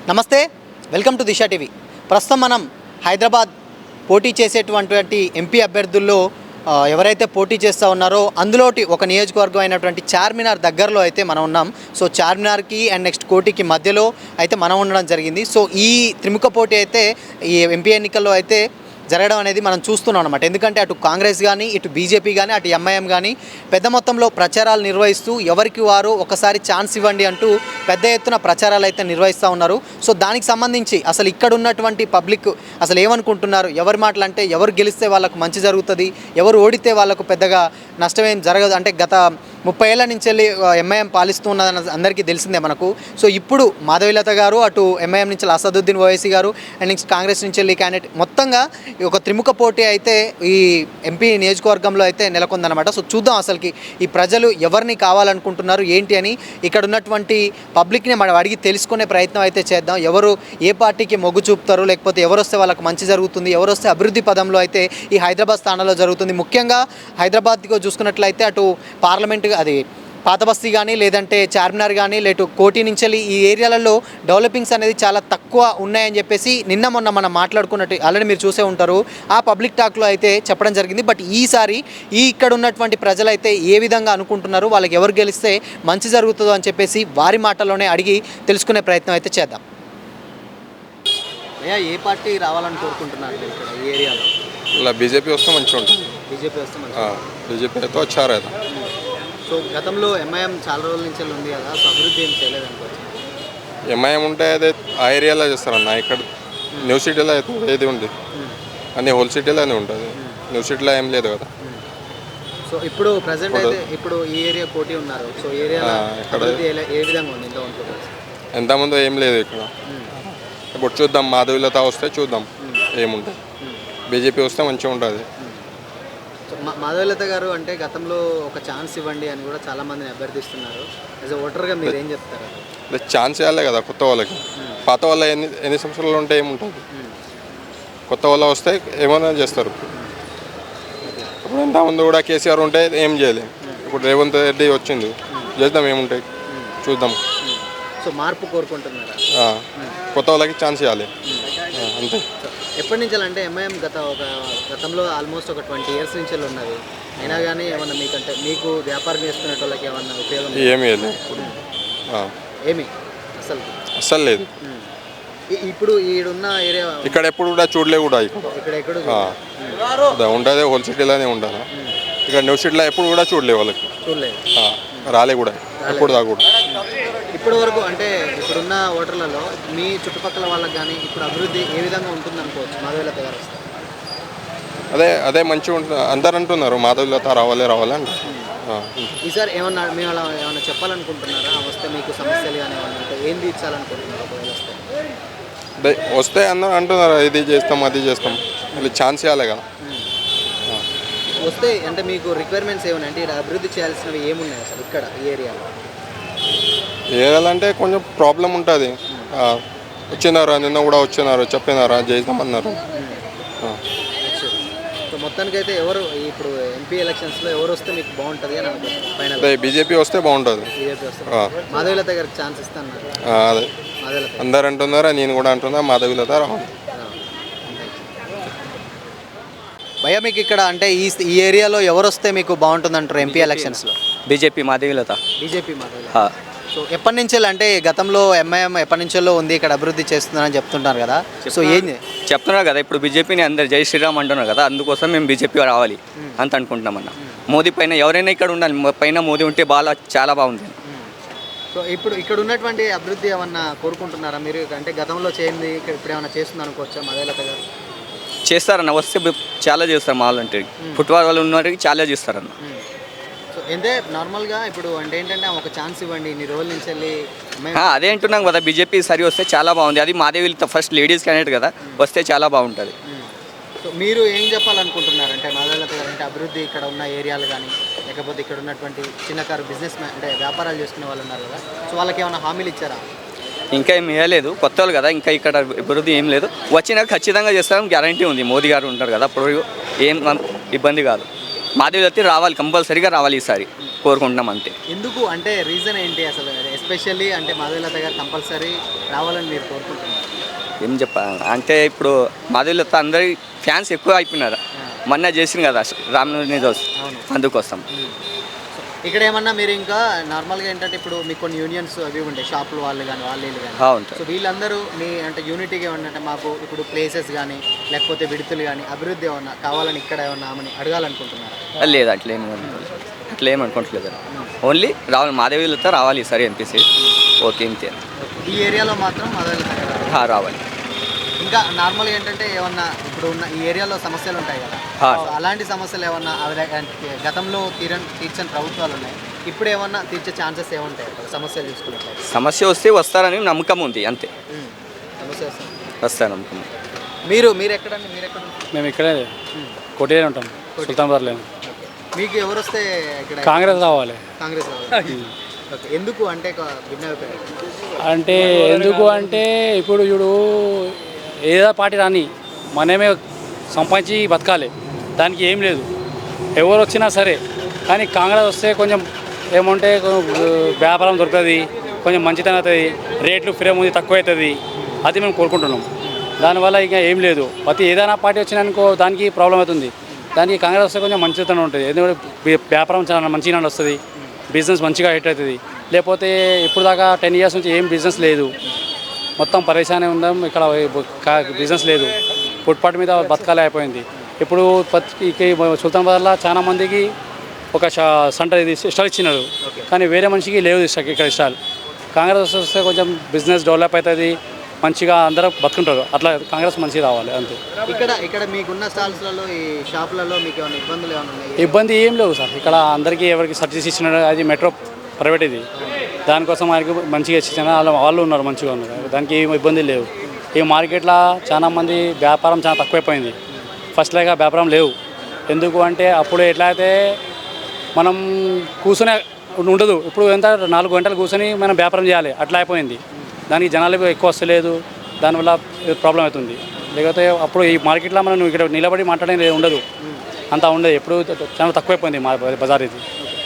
నమస్తే, welcome to Disha TV. ప్రస్తుతం మనం హైదరాబాద్ పోటీ చేసేటువంటి ఎంపీ అభ్యర్థుల్లో ఎవరైతే పోటీ చేస్తూ ఉన్నారో అందులోటి ఒక నియోజకవర్గం అయినటువంటి చార్మినార్ దగ్గరలో అయితే మనం ఉన్నాం. సో చార్మినార్కి అండ్ నెక్స్ట్ కోటికి మధ్యలో అయితే మనం ఉండడం జరిగింది. సో ఈ త్రిముఖ పోటీ అయితే ఈ ఎంపీ ఎన్నికల్లో అయితే జరగడం అనేది మనం చూస్తున్నాం అనమాట. ఎందుకంటే అటు కాంగ్రెస్ కానీ, ఇటు బీజేపీ కానీ, అటు ఎంఐఎం కానీ పెద్ద మొత్తంలో ప్రచారాలు నిర్వహిస్తూ ఎవరికి వారు ఒకసారి ఛాన్స్ ఇవ్వండి అంటూ పెద్ద ఎత్తున ప్రచారాలు అయితే నిర్వహిస్తూ ఉన్నారు. సో దానికి సంబంధించి అసలు ఇక్కడ ఉన్నటువంటి పబ్లిక్ అసలు ఏమనుకుంటున్నారు, ఎవరి మాటలు అంటే ఎవరు గెలిస్తే వాళ్ళకు మంచి జరుగుతుంది, ఎవరు ఓడితే వాళ్ళకు పెద్దగా నష్టమేం జరగదు అంటే గత 30 ఏళ్ల నుంచి వెళ్ళి ఎంఐఎం పాలిస్తూ ఉన్నదని అందరికీ తెలిసిందే మనకు. సో ఇప్పుడు మాధవీలత గారు అటు ఎంఐఎం నుంచి అసదుద్దీన్ ఓవైసీ గారు అండ్ నెక్స్ట్ కాంగ్రెస్ నుంచి వెళ్ళి క్యాండిడేట్ మొత్తంగా ఒక త్రిముఖ పోటీ అయితే ఈ ఎంపీ నియోజకవర్గంలో అయితే నెలకొందనమాట. సో చూద్దాం అసలుకి ఈ ప్రజలు ఎవరిని కావాలనుకుంటున్నారు ఏంటి అని ఇక్కడ ఉన్నటువంటి పబ్లిక్ని మనం అడిగి తెలుసుకునే ప్రయత్నం అయితే చేద్దాం. ఎవరు ఏ పార్టీకి మొగ్గు చూపుతారు, లేకపోతే ఎవరు వస్తే వాళ్ళకి మంచి జరుగుతుంది, ఎవరు వస్తే అభివృద్ధి పదంలో అయితే ఈ హైదరాబాద్ స్థానంలో జరుగుతుంది. ముఖ్యంగా హైదరాబాద్కి చూసుకున్నట్లయితే అటు పార్లమెంట్ అది పాత బస్తీ కానీ, లేదంటే చార్మినార్ కానీ, లేటు కోటి నుంచి ఈ ఏరియాలలో డెవలపింగ్స్ అనేది చాలా తక్కువ ఉన్నాయని చెప్పేసి నిన్న మొన్న మనం మాట్లాడుకున్నట్టు ఆల్రెడీ మీరు చూసే ఉంటారు. ఆ పబ్లిక్ టాక్లో అయితే చెప్పడం జరిగింది. బట్ ఈసారి ఇక్కడ ఉన్నటువంటి ప్రజలైతే ఏ విధంగా అనుకుంటున్నారు, వాళ్ళకి ఎవరు గెలిస్తే మంచి జరుగుతుందో అని చెప్పేసి వారి మాటల్లోనే అడిగి తెలుసుకునే ప్రయత్నం అయితే చేద్దాం. అయ్యా, ఏ పార్టీ రావాలని కోరుకుంటున్నారు ఇక్కడ ఈ ఏరియాలో? ఇలా బీజేపీ వస్తే మంచిగా ఉంటుంది. బీజేపీ వస్తే బీజేపీ అయితే వచ్చారు కదా. సో గతంలో ఎంఐఎం చాలా రోజుల నుంచి ఉంది కదా, సో అభివృద్ధి ఏం చేయలేదనుకోవచ్చు. ఎంఐఎం ఉంటే అదే ఆ ఏరియాలో చేస్తారన్న. ఇక్కడ న్యూ సిటీలో అయితే ఏది ఉంది అన్నీ హోల్ సిటీలోనే ఉంటుంది. న్యూ సిటీలో ఏం లేదు కదా. సో ఇప్పుడు ప్రజెంట్ అయితే ఇప్పుడు ఈ ఏరియా కోటి ఉన్నారు. సో ఏరియాలో అభివృద్ధి ఏ విధంగా ఉంది ఎంతమంది ఏం లేదు ఇక్కడ. ఇప్పుడు చూద్దాం, మాధవీలత వస్తే చూద్దాం ఏముంటుంది. బీజేపీ వస్తే మంచిగా ఉంటుంది. మాధవీలత గారు అంటే గతంలో ఒక ఛాన్స్ ఇవ్వండి అని కూడా చాలా మందిని అభ్యర్థిస్తున్నారు. యాజ్ ఎ ఓటర్గా మీరు ఏం చెప్తారు? ఛాన్స్ ఇవ్వాలి కదా కొత్త వాళ్ళకి. పాత వాళ్ళ ఎన్ని సంవత్సరాలు ఉంటే ఏముంటుంది. కొత్త వాళ్ళ వస్తే ఏమైనా చేస్తారు. ఇప్పుడు ఎంతమంది కూడా కేసీఆర్ ఉంటే ఏం చేయలేదు. ఇప్పుడు రేవంత్ రెడ్డి వచ్చింది, చేద్దాం ఏముంటాయి చూద్దాం. సో మార్పు కోరుకుంటున్నారా? కొత్త వాళ్ళకి ఛాన్స్ ఇవ్వాలి అంతే. ఎప్పటి నుంచి అంటే ఎంఐఎం గతంలో ఆల్మోస్ట్ ఒక 20 years నుంచి ఉన్నది. అయినా కానీ ఏమన్నా మీకంటే మీకు వ్యాపారం చేసుకునే వాళ్ళకి ఏమన్నా ఉపయోగం? ఏమీ లేదు ఏమి అస్సలు లేదు. ఇప్పుడు ఈడున్న ఏరియా ఇక్కడ ఎప్పుడు కూడా చూడలే కూడా. ఇక్కడ ఉంటుంది హోల్ సిటీలోనే ఉండాలి. ఇక్కడ న్యూ సిటీలో ఎప్పుడు కూడా చూడలే వాళ్ళకి, రాలే కూడా ఎప్పుడు దా కూడా. ఇప్పటి వరకు అంటే ఇప్పుడున్న ఓటర్లలో మీ చుట్టుపక్కల వాళ్ళకి కానీ ఇప్పుడు అభివృద్ధి ఏ విధంగా ఉంటుంది అనుకోవచ్చు మాధవీలత గారు వస్తారు? అదే మంచిగా ఉంటుంది. అందరు అంటున్నారు మాధవీలత రావాలి అంటే. ఈసారి ఏమన్నా మేము అలా ఏమన్నా చెప్పాలనుకుంటున్నారా? వస్తే మీకు సమస్యలు కానీ ఏమన్నా ఏం తీర్చాలనుకుంటున్నారు ఒకవేళ వస్తే అందరూ అంటున్నారు ఇది చేస్తాం అది చేస్తాం. మళ్ళీ ఛాన్స్ ఇవ్వాలి కదా. వస్తే అంటే మీకు రిక్వైర్మెంట్స్ ఏమన్నా అంటే అభివృద్ధి చేయాల్సినవి ఏమున్నాయి అసలు ఇక్కడ ఈ ఏరియాలో? ఏదంటే కొంచెం ప్రాబ్లం ఉంటుంది. వచ్చినారా, నిన్న కూడా వచ్చినారు, చెప్పినారా, చేద్దామన్నారు. సో మొత్తానికైతే ఎవరు ఇప్పుడు ఎంపీ ఎలక్షన్స్లో ఎవరు వస్తే మీకు బాగుంటుంది అని అనుకుంటున్నారు? అదే బీజేపీ వస్తే బాగుంటుంది. బీజేపీ వస్తే మాధవీలత గారికి ఛాన్స్ ఇస్తాను. అదే అందరు అంటున్నారా, నేను కూడా అంటున్నా మాధవీలత రావాలి. భయ్యా, మీకు ఇక్కడ అంటే ఈ ఏరియాలో ఎవరు వస్తే మీకు బాగుంటుంది అంటారు ఎంపీ ఎలక్షన్స్లో? BJP Madhavilatha. BJP Madhavilatha. So ఎప్పటి నుంచి అంటే గతంలో ఎంఐఎం ఎప్పటి నుంచో ఉంది ఇక్కడ అభివృద్ధి చేస్తుందని చెప్తుంటారు కదా. సో ఏంది చెప్తున్నారు కదా, ఇప్పుడు బీజేపీని అందరు జై శ్రీరామ్ అంటున్నారు కదా, అందుకోసం మేము బీజేపీ రావాలి అంత అనుకుంటున్నామన్న. మోదీ పైన ఎవరైనా ఇక్కడ ఉండాలి, పైన మోదీ ఉంటే చాలా బాగుంది. సో ఇప్పుడు ఇక్కడ ఉన్నటువంటి అభివృద్ధి ఏమన్నా కోరుకుంటున్నారా మీరు? అంటే గతంలో చేయండి ఇక్కడ ఇప్పుడు ఏమన్నా చేస్తుంది అనుకోవచ్చా మాధవీలత గారు? చేస్తారన్న, వస్తే చాలా చేస్తారు. మా వాళ్ళు అంటే ఫుట్బాల్ వాళ్ళు ఉన్నవారికి చాలా చేస్తారన్న. సో అంటే నార్మల్గా ఇప్పుడు అంటే ఏంటంటే ఒక ఛాన్స్ ఇవ్వండి, ఇన్ని రోజుల నుంచి వెళ్ళి అదే అంటున్నాం కదా, బీజేపీ సరి వస్తే చాలా బాగుంది. అది మాధవీలత ఫస్ట్ లేడీస్ క్యాండిడేట్ కదా, వస్తే చాలా బాగుంటుంది. సో మీరు ఏం చెప్పాలనుకుంటున్నారు అంటే మాధవీలత గారు అంటే అభివృద్ధి ఇక్కడ ఉన్న ఏరియాలు కానీ, లేకపోతే ఇక్కడ ఉన్నటువంటి చిన్నకారు బిజినెస్ అంటే వ్యాపారాలు చేసుకునే వాళ్ళు ఉన్నారు కదా, సో వాళ్ళకి ఏమైనా హామీలు ఇచ్చారా? ఇంకా ఏం వేయలేదు, కొత్త వాళ్ళు కదా, ఇంకా ఇక్కడ అభివృద్ధి ఏం లేదు. వచ్చినా ఖచ్చితంగా చేస్తారని గ్యారంటీ ఉంది. మోదీ గారు ఉంటారు కదా, అప్పుడు ఏం ఇబ్బంది కాదు. మాధవీలత రావాలి, కంపల్సరీగా రావాలి ఈసారి కోరుకుంటున్నాం అంతే. ఎందుకు అంటే రీజన్ ఏంటి అసలు? ఎస్పెషల్లీ అంటే మాధవీలత గారు కంపల్సరీ రావాలని మీరు కోరుకుంటున్నారు. ఏం అంటే ఇప్పుడు మాధవీలత అందరి ఫ్యాన్స్ ఎక్కువ అయిపోయినారు. మొన్న చేసింది కదా రామనవమి రోజు, అవును. అందుకోసం. ఇక్కడ ఏమన్నా మీరు ఇంకా నార్మల్గా ఏంటంటే ఇప్పుడు మీకు కొన్ని యూనియన్స్ అవి ఉంటాయి, షాపులు వాళ్ళు కానీ వీళ్ళు కానీ. ఉంటాయి. సో వీళ్ళందరూ మీ అంటే యూనిటీగా ఏమన్నా మాకు ఇప్పుడు ప్లేసెస్ కానీ లేకపోతే విడుదలు కానీ అభివృద్ధి ఏమన్నా కావాలని ఇక్కడ ఏమన్నా ఆమెని అడగాలనుకుంటున్నారా? లేదు, అట్లా ఏమనుకోవట్లేదు. ఓన్లీ రావాలి, మాధవీలత రావాలి సరే అనిపిస్తే ఓకే ఇంతే. ఈ ఏరియాలో మాత్రం మాధవీలత గారు రావాలి. ఇంకా నార్మల్గా ఏంటంటే ఏమన్నా ఇప్పుడు ఉన్న ఈ ఏరియాలో సమస్యలు ఉంటాయి కదా, సో అలాంటి సమస్యలు ఏమన్నా గతంలో తీర్చని ప్రభుత్వాలు ఉన్నాయి, ఇప్పుడు ఏమన్నా తీర్చే ఛాన్సెస్ ఏముంటాయి అక్కడ సమస్యలు చూసుకున్నట్లయితే? సమస్య వస్తే వస్తారని నమ్మకం ఉంది అంతే. సమస్య వస్తుంది, వస్తారు నమ్మకం. మీరు ఎక్కడ మేము ఇక్కడే కోటిలో ఉంటాం, సుల్తాన్బాద్లో. మీకు ఎవరు వస్తే ఇక్కడ కాంగ్రెస్ రావాలి. కాంగ్రెస్ రావాలి. ఓకే, ఎందుకు అంటే భిన్న అభిప్రాయం అంటే ఎందుకు అంటే ఇప్పుడు చూడు ఏదో పార్టీ రాని మనమే సంపాదించి బతకాలి, దానికి ఏం లేదు. ఎవరు వచ్చినా సరే, కానీ కాంగ్రెస్ వస్తే కొంచెం ఏమంటే వ్యాపారం దొరుకుతుంది, కొంచెం మంచితనం అవుతుంది, రేట్లు ఫ్రీ ముందు తక్కువ అవుతుంది, అది మేము కోరుకుంటున్నాం. దానివల్ల ఇంకా ఏం లేదు. ప్రతి ఏదైనా పార్టీ వచ్చినానుకో దానికి ప్రాబ్లం అవుతుంది. దానికి కాంగ్రెస్ వస్తే కొంచెం మంచితనం ఉంటుంది, ఎందుకంటే వ్యాపారం చాలా మంచిగా వస్తుంది, బిజినెస్ మంచిగా హిట్ అవుతుంది. లేకపోతే ఇప్పుడు దాకా 10 years నుంచి ఏం బిజినెస్ లేదు, మొత్తం పరేషానే ఉందాం, ఇక్కడ బిజినెస్ లేదు, ఫుట్పాత్ మీద బతకాలే అయిపోయింది. ఇప్పుడు సుల్తాన్బాద్లో చాలా మందికి ఒక స్టాల్ ఇచ్చినారు, కానీ వేరే మనిషికి లేదు ఇక్కడ స్టాల్. కాంగ్రెస్ వస్తే కొంచెం బిజినెస్ డెవలప్ అవుతుంది, మంచిగా అందరూ బతుకుంటారు. అట్లా కాంగ్రెస్ మంచిగా రావాలి అంతే. ఇక్కడ మీకున్న స్టాల్స్లలో ఈ షాపులలో మీకు ఏమైనా ఇబ్బందులు ఏమైనా ఉన్నాయి? ఇబ్బంది ఏం లేవు సార్. ఇక్కడ అందరికీ ఎవరికి సర్వీస్ ఇచ్చినారు, అది మెట్రో ప్రైవేట్ ఇది, దానికోసం ఆయనకి మంచిగా ఇచ్చిన వాళ్ళు ఉన్నారు, మంచిగా ఉన్నారు, దానికి ఏం ఇబ్బంది లేవు. ఈ మార్కెట్లో చాలా మంది వ్యాపారం చాలా తక్కువైపోయింది, ఫస్ట్ లాగా వ్యాపారం లేవు. ఎందుకు అంటే అప్పుడు ఎట్లా అయితే మనం కూర్చొని ఉండదు, ఇప్పుడు ఎంత 4 గంటలు కూర్చొని మనం వ్యాపారం చేయాలి, అట్లా అయిపోయింది. దానికి జనాలు ఎక్కువ వస్తలేదు, దానివల్ల ప్రాబ్లం అవుతుంది. లేకపోతే అప్పుడు ఈ మార్కెట్లో మనం ఇక్కడ నిలబడి మాట్లాడేది ఉండదు, అంతా ఉండదు, ఎప్పుడు చాలా తక్కువైపోయింది మా బజార్ ఇది.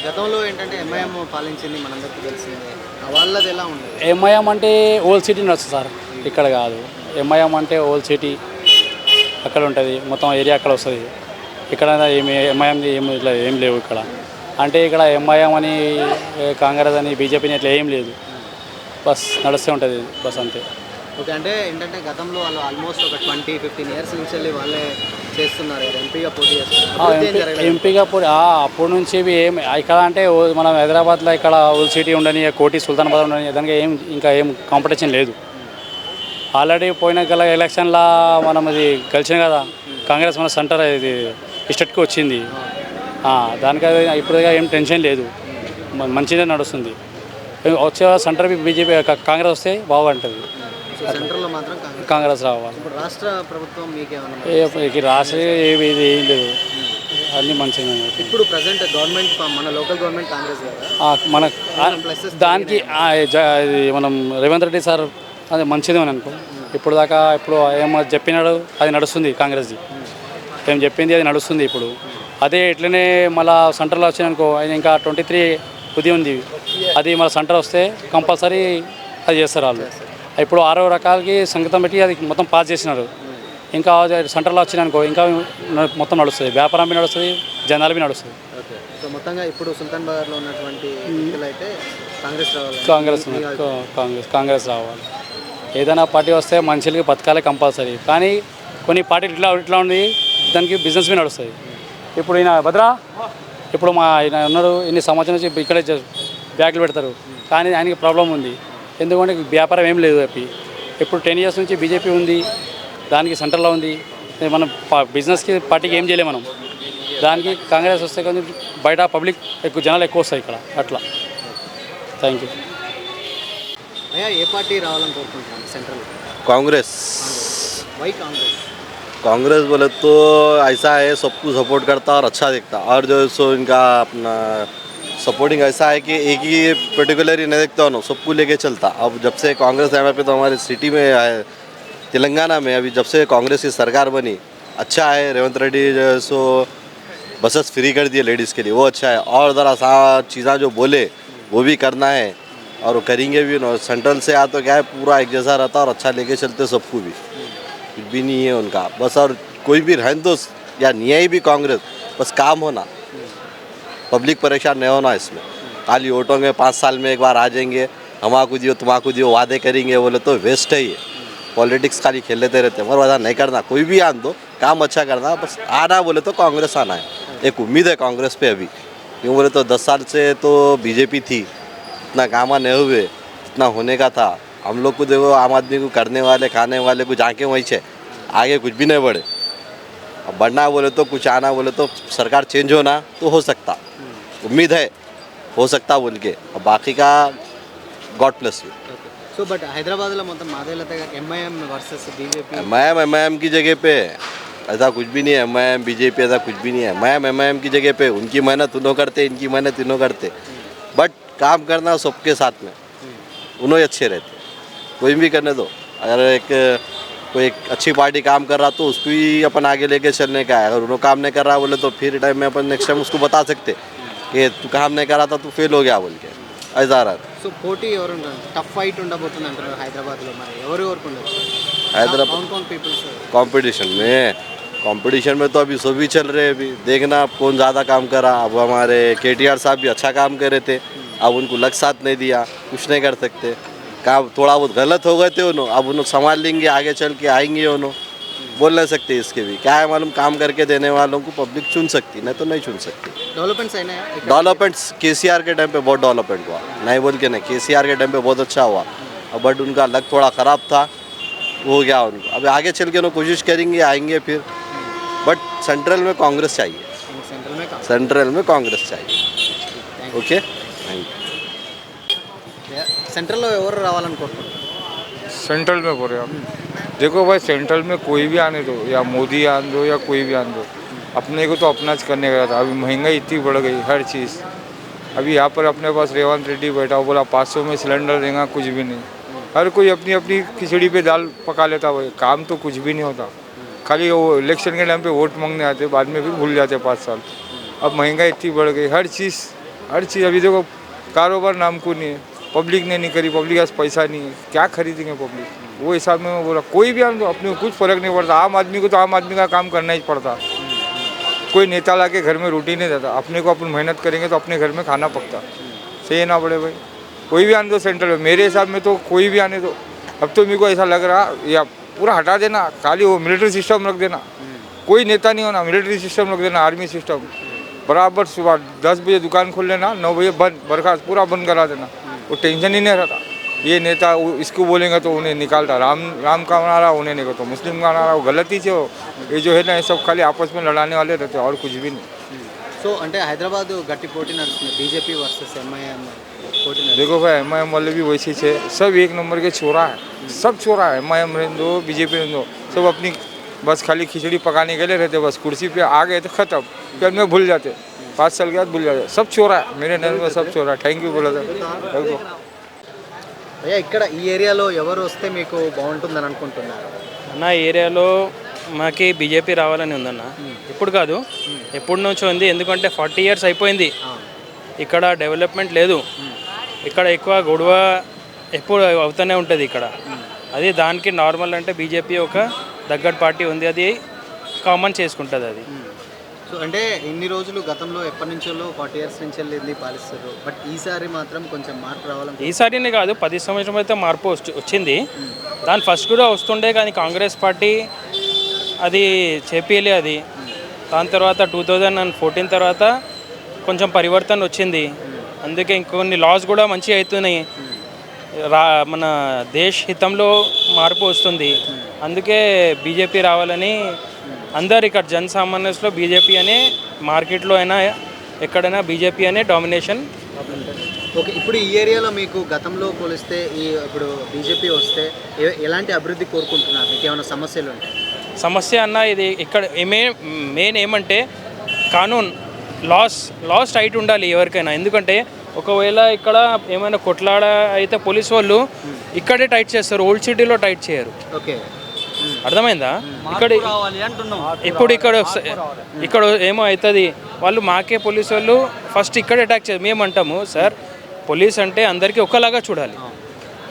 గతంలో ఏంటంటే ఎంఐఎం పాలించింది, మనందరికీ తెలిసిందే, వాళ్ళది ఎలా ఉంది? ఎంఐఎం అంటే ఓల్డ్ సిటీ వస్తుంది సార్, ఇక్కడ కాదు. ఎంఐఎం అంటే ఓల్డ్ సిటీ అక్కడ ఉంటుంది, మొత్తం ఏరియా అక్కడ వస్తుంది. ఇక్కడ ఎంఐఎం ఏం లేవు ఇక్కడ. అంటే ఇక్కడ ఎంఐఎం అని కాంగ్రెస్ అని బీజేపీని ఇట్లా ఏం లేదు, బస్ నడుస్తూ ఉంటుంది బస్ అంతే. ఓకే, అంటే ఏంటంటే గతంలో వాళ్ళు ఆల్మోస్ట్ ఒక 20-15 years నుంచి వెళ్ళి వాళ్ళే చేస్తున్నారు, ఎంపీగా పోటీ చేస్తున్నారు. ఎంపీగా పోటీ అప్పటి నుంచి ఏం ఇక్కడ అంటే మనం హైదరాబాద్లో ఇక్కడ ఓల్డ్ సిటీ ఉండని, కోటి సుల్తాన్బాద్ ఉండని, దానికి ఇంకా ఏం కాంపిటీషన్ లేదు. ఆల్రెడీ పోయిన గల ఎలక్షన్లో మనం అది కలిసిన కదా, కాంగ్రెస్ మన సెంటర్ ఇది స్టేట్కి వచ్చింది, దానికి ఇప్పుడు ఏం టెన్షన్ లేదు, మంచిగా నడుస్తుంది. వచ్చే సెంటర్ బీజేపీ కాంగ్రెస్ వస్తే బాగుంటుంది, సెంట్రల్లో మాత్రం కాంగ్రెస్ రావాలి. ఇప్పుడు రాష్ట్ర ప్రభుత్వం మీకేమన్నా రాష్ట్ర ఇది ఏం లేదు, అన్నీ మంచిగా. ఇప్పుడు ప్రజెంట్ గవర్నమెంట్ మన లోకల్ గవర్నమెంట్ కాంగ్రెస్ మన దానికి మనం రేవంత్ రెడ్డి సార్ అది మంచిదే అని అనుకో. ఇప్పుడు దాకా ఇప్పుడు ఏమో చెప్పినాడు అది నడుస్తుంది, కాంగ్రెస్ది ఏం చెప్పింది అది నడుస్తుంది. ఇప్పుడు అదే ఇట్లనే మళ్ళీ సెంటర్లో వచ్చినానుకో, ఆయన ఇంకా 23 ఉదయం ఉంది, అది మళ్ళీ సెంటర్ వస్తే కంపల్సరీ అది చేస్తారు వాళ్ళు. ఇప్పుడు 6 రకాలకి సంగీతం పెట్టి అది మొత్తం పాస్ చేసినారు. ఇంకా సెంటర్లో వచ్చినానుకో ఇంకా మొత్తం నడుస్తుంది, వ్యాపారం బి నడుస్తుంది, జనాలు బి నడుస్తుంది. సో మొత్తంగా ఇప్పుడు సుల్తాన్బాద్లో ఉన్నటువంటి అయితే కాంగ్రెస్ రావాలి. ఏదైనా పార్టీ వస్తే మనుషులకి బతకాలి కంపల్సరీ, కానీ కొన్ని పార్టీలు ఇట్లా ఉంది, దానికి బిజినెస్ బి నడుస్తుంది. ఇప్పుడు ఈయన భద్రా ఇప్పుడు ఆయన ఉన్నాడు, ఇన్ని సంవత్సరం నుంచి ఇక్కడే బ్యాగులు పెడతారు, కానీ ఆయనకి ప్రాబ్లం ఉంది, ఎందుకంటే వ్యాపారం ఏం లేదు. ఇప్పుడు 10 years నుంచి బీజేపీ ఉంది, దానికి సెంటర్లో ఉంది, మనం బిజినెస్కి పార్టీకి ఏం చేయలేము మనం. దానికి కాంగ్రెస్ వస్తే కొంచెం బయట పబ్లిక్ ఎక్కువ జనాలు ఎక్కువ వస్తాయి ఇక్కడ, అట్లా. Thank you. అయ్యా, ఏ పార్టీ రావాలని కోరుకుంటున్నాను సెంట్రల్? कांग्रेस। వై కాంగ్రెస్? कांग्रेस बोले तो ऐसा है, सबको सपोर्ट करता और अच्छा दिखता, और जो सो इनका अपना सपोर्टिंग ऐसा है कि एक ही पर्टिकुलर ही नहीं देखता हूँ, सबको लेके चलता. अब जब से कांग्रेस आया पे तो हमारी सिटी में तेलंगाना में अभी जब से कांग्रेस की सरकार बनी, अच्छा है. रेवंत रेड्डी जो है सो बसेस फ्री कर दिए लेडीज़ के लिए, वो अच्छा है. और ज़रा सा चीज़ें जो बोले वो भी करना है. और वो करेंगे भी ना। सेंट्रल से आ तो क्या है, पूरा एक जैसा रहता और अच्छा लेके चलते सबको भी, कुछ भी नहीं है उनका बस। और कोई भी रहने दो या नहीं आई भी कांग्रेस, बस काम होना, पब्लिक परेशान नहीं होना इसमें। खाली वोटों में 5 साल में एक बार आ जाएंगे, हमाकू दियो तुम्हाकू दियो वादे करेंगे बोले तो वेस्ट है ये। पॉलिटिक्स खाली खेल लेते रहते हैं, मगर वादा नहीं करना, कोई भी आन दो, काम अच्छा करना, बस आना बोले तो कांग्रेस आना है। एक उम्मीद है कांग्रेस पे अभी, क्यों बोले तो 10 साल से तो बीजेपी थी, इतना काम नहीं हुए, इतना होने का था। हम लोग को देखो, आम आदमी को करने वाले खाने वाले कुछ आके वहीं से आगे कुछ भी नहीं बढ़े। अब बढ़ना बोले तो, कुछ आना बोले तो सरकार चेंज होना तो हो सकता, उम्मीद है हो सकता बोल के। अब बाकी का God plus you. So but హైదరాబాద్లో మొత్తం మాదేలతే ఎంఐఎం వర్సెస్ బీజేపీ एम की जगह पे ऐसा कुछ भी नहीं है। एम बीजेपी ऐसा कुछ भी नहीं है। एम की जगह पे उनकी मेहनत उन्हों करते, इनकी मेहनत इन्हों करते, बट काम करना सबके साथ में उन्हों ही अच्छे रहते। कोई भी करने दो, अगर कोई एक अच्छी पार्टी काम कर रहा तो उसको ही अपन आगे लेके चलने का है। अगर उन्होंने काम नहीं कर रहा बोले तो फिर टाइम में अपन नेक्स्ट टाइम उसको बता सकते कि तू काम नहीं कर रहा था, तू फेल हो गया बोल के, ऐसा रहा। సో పోటీ ఎవరు ఉంటారు, టఫ్ ఫైట్ ఉండబోతుంది అంటారు హైదరాబాద్లో, మరి ఎవరు ఉండొచ్చు हैदराबाद कौन कौन पीपल्स कंपटीशन में तो अभी सभी चल रहे हैं। अभी देखना अब कौन ज़्यादा काम करा। अब हमारे KTR साहब भी अच्छा काम कर रहे थे, अब उनको लग साथ नहीं दिया, कुछ नहीं कर सकते। काम थोड़ा बहुत गलत हो गए थे उन्होंने, अब उन्होंने संभाल लेंगे, आगे चल के आएंगे उन्होंने, बोल नहीं सकते इसके भी। क्या है मालूम, काम करके देने वालों को पब्लिक चुन सकती, नहीं तो नहीं चुन सकती। डेवलपमेंट्स है ना डेवलपमेंट्स KCR के टाइम पे बहुत डेवलपमेंट हुआ, नहीं बोल के नहीं, KCR के टाइम पे बहुत अच्छा हुआ। अब बट उनका लक थोड़ा ख़राब था, हो गया उनको। अब आगे चल के उन्होंने कोशिश करेंगे, आएंगे फिर। बट सेंट्रल में कांग्रेस चाहिए, सेंट्रल में सेंट्रल में कांग्रेस चाहिए। Okay, thank you. సెంట్రల్లో ఎవరు రావాలనుకుంటున్నారు सेंट्रल में बोल रहे हो आप? देखो भाई, सेंट्रल में कोई भी आने दो, या मोदी आने दो या कोई भी आने दो, अपने को तो अपना करने का था। अभी महंगाई इतनी बढ़ गई, हर चीज़। अभी यहाँ पर अपने पास रेवंत रेड्डी बैठा हो, बोला 500 में सिलेंडर देगा, कुछ भी नहीं। हर कोई अपनी अपनी खिचड़ी पे दाल पका लेता, वही काम तो कुछ भी नहीं होता। खाली वो इलेक्शन के टाइम पे वोट मांगने आते, बाद में फिर भूल जाते 5 साल। अब महंगाई इतनी बढ़ गई, हर चीज़। अभी देखो, कारोबार नाम को नहीं है, पब्लिक ने नहीं करी, पब्लिक के पास पैसा नहीं है, क्या खरीदेंगे पब्लिक। वो हिसाब में मैं बोला, कोई भी आम तो अपने को कुछ फ़र्क नहीं पड़ता। आम आदमी को तो आम आदमी का काम करना ही पड़ता। कोई नेता ला के घर में रोटी नहीं देता, अपने को अपन मेहनत करेंगे तो अपने घर में खाना पकता। सही है ना बड़े भाई? कोई भी आने दो सेंट्रल में, मेरे हिसाब में तो कोई भी आने दो। अब तो मेरे को ऐसा लग रहा, या पूरा हटा देना, खाली वो मिलिट्री सिस्टम रख देना, कोई नेता नहीं होना, मिलिट्री सिस्टम रख देना, आर्मी सिस्टम। बराबर सुबह 10 बजे दुकान खोल लेना, 9 बजे बंद, बरखा पूरा बंद करा देना, वो टेंशन ही नहीं रहता। ये नेता इसको बोलेंगे तो उन्हें निकालता, राम का बना रहा, उन्हें नहीं तो मुस्लिम का बना रहा, वो गलत ही है। ये जो है ना, ये सब खाली आपस में लड़ाने वाले रहते हैं और कुछ भी नहीं। సో అంటే హైదరాబాద్ గట్టి పోటీ నడుస్తుంది, బీజేపీ వర్సెస్ ఎంఐఎం పోటీ నడుస్తుంది. देखो भाई, MIM वाले भी वैसे ही है, सब एक नंबर के चोरा है, सब चोरा है। MIM रहने दो, BJP रहने दो, सब अपनी बस खाली खिचड़ी पकाने के लिए रहते, बस कुर्सी पे आ गए तो खत्म, फिर में भूल जाते, 5 साल के बाद भूल जाते। सब चोरा है, मेरे नजर में सब चोरा है। थैंक यू बोला था। అయ్యా, ఇక్కడ ఈ ఏరియాలో ఎవరు వస్తే మీకు బాగుంటుందని అనుకుంటున్నారు? నా ఏరియాలో మాకి బీజేపీ రావాలని ఉందన్న. ఇప్పుడు కాదు, ఎప్పటి నుంచో ఉంది. ఎందుకంటే 40 ఇయర్స్ అయిపోయింది, ఇక్కడ డెవలప్మెంట్ లేదు. ఇక్కడ ఎక్కువ గొడవ ఎప్పుడు అవుతూనే ఉంటుంది ఇక్కడ. అది దానికి నార్మల్ అంటే బీజేపీ ఒక దగ్గర పార్టీ ఉంది, అది కామన్ చేసుకుంటుంది అది. సో అంటే ఇన్ని రోజులు గతంలో ఎప్పటి నుంచో 40 ఇయర్స్ నుంచి వెళ్ళింది పాలిస్తారు, బట్ ఈసారి మాత్రం కొంచెం మార్పు రావాలని. ఈసారినే కాదు, 10 సంవత్సరం అయితే మార్పు వచ్చింది. దాని ఫస్ట్ కూడా వస్తుండే, కానీ కాంగ్రెస్ పార్టీ అది చేపియలే అది. దాని తర్వాత 2014 తర్వాత కొంచెం పరివర్తన వచ్చింది, అందుకే ఇంకొన్ని లాస్ కూడా మంచిగా అవుతున్నాయి. మన దేశ హితంలో మార్పు వస్తుంది, అందుకే బీజేపీ రావాలని అందరు ఇక్కడ జనసామాన్యులో బీజేపీ అనే, మార్కెట్లో అయినా ఎక్కడైనా బీజేపీ అనే డామినేషన్. ఓకే, ఇప్పుడు ఈ ఏరియాలో మీకు గతంలో పోలిస్తే ఇప్పుడు బీజేపీ వస్తే ఎలాంటి అభివృద్ధి కోరుకుంటున్నారు? మీకు ఏమైనా సమస్యలు ఉంటాయి? సమస్య అన్న ఇది ఇక్కడ మెయిన్ ఏమంటే కానూన్ లాస్ టైట్ ఉండాలి ఎవరికైనా. ఎందుకంటే ఒకవేళ ఇక్కడ ఏమైనా కొట్లాడ అయితే పోలీస్ వాళ్ళు ఇక్కడే టైట్ చేస్తారు, ఓల్డ్ సిటీలో టైట్ చేయరు. ఓకే, అర్థమైందా? ఇప్పుడు ఇక్కడ ఏమో అవుతుంది, వాళ్ళు మాకే పోలీసు వాళ్ళు ఫస్ట్ ఇక్కడ అటాక్ చేస్తారు. మేము అంటాము సార్, పోలీస్ అంటే అందరికీ ఒకలాగా చూడాలి.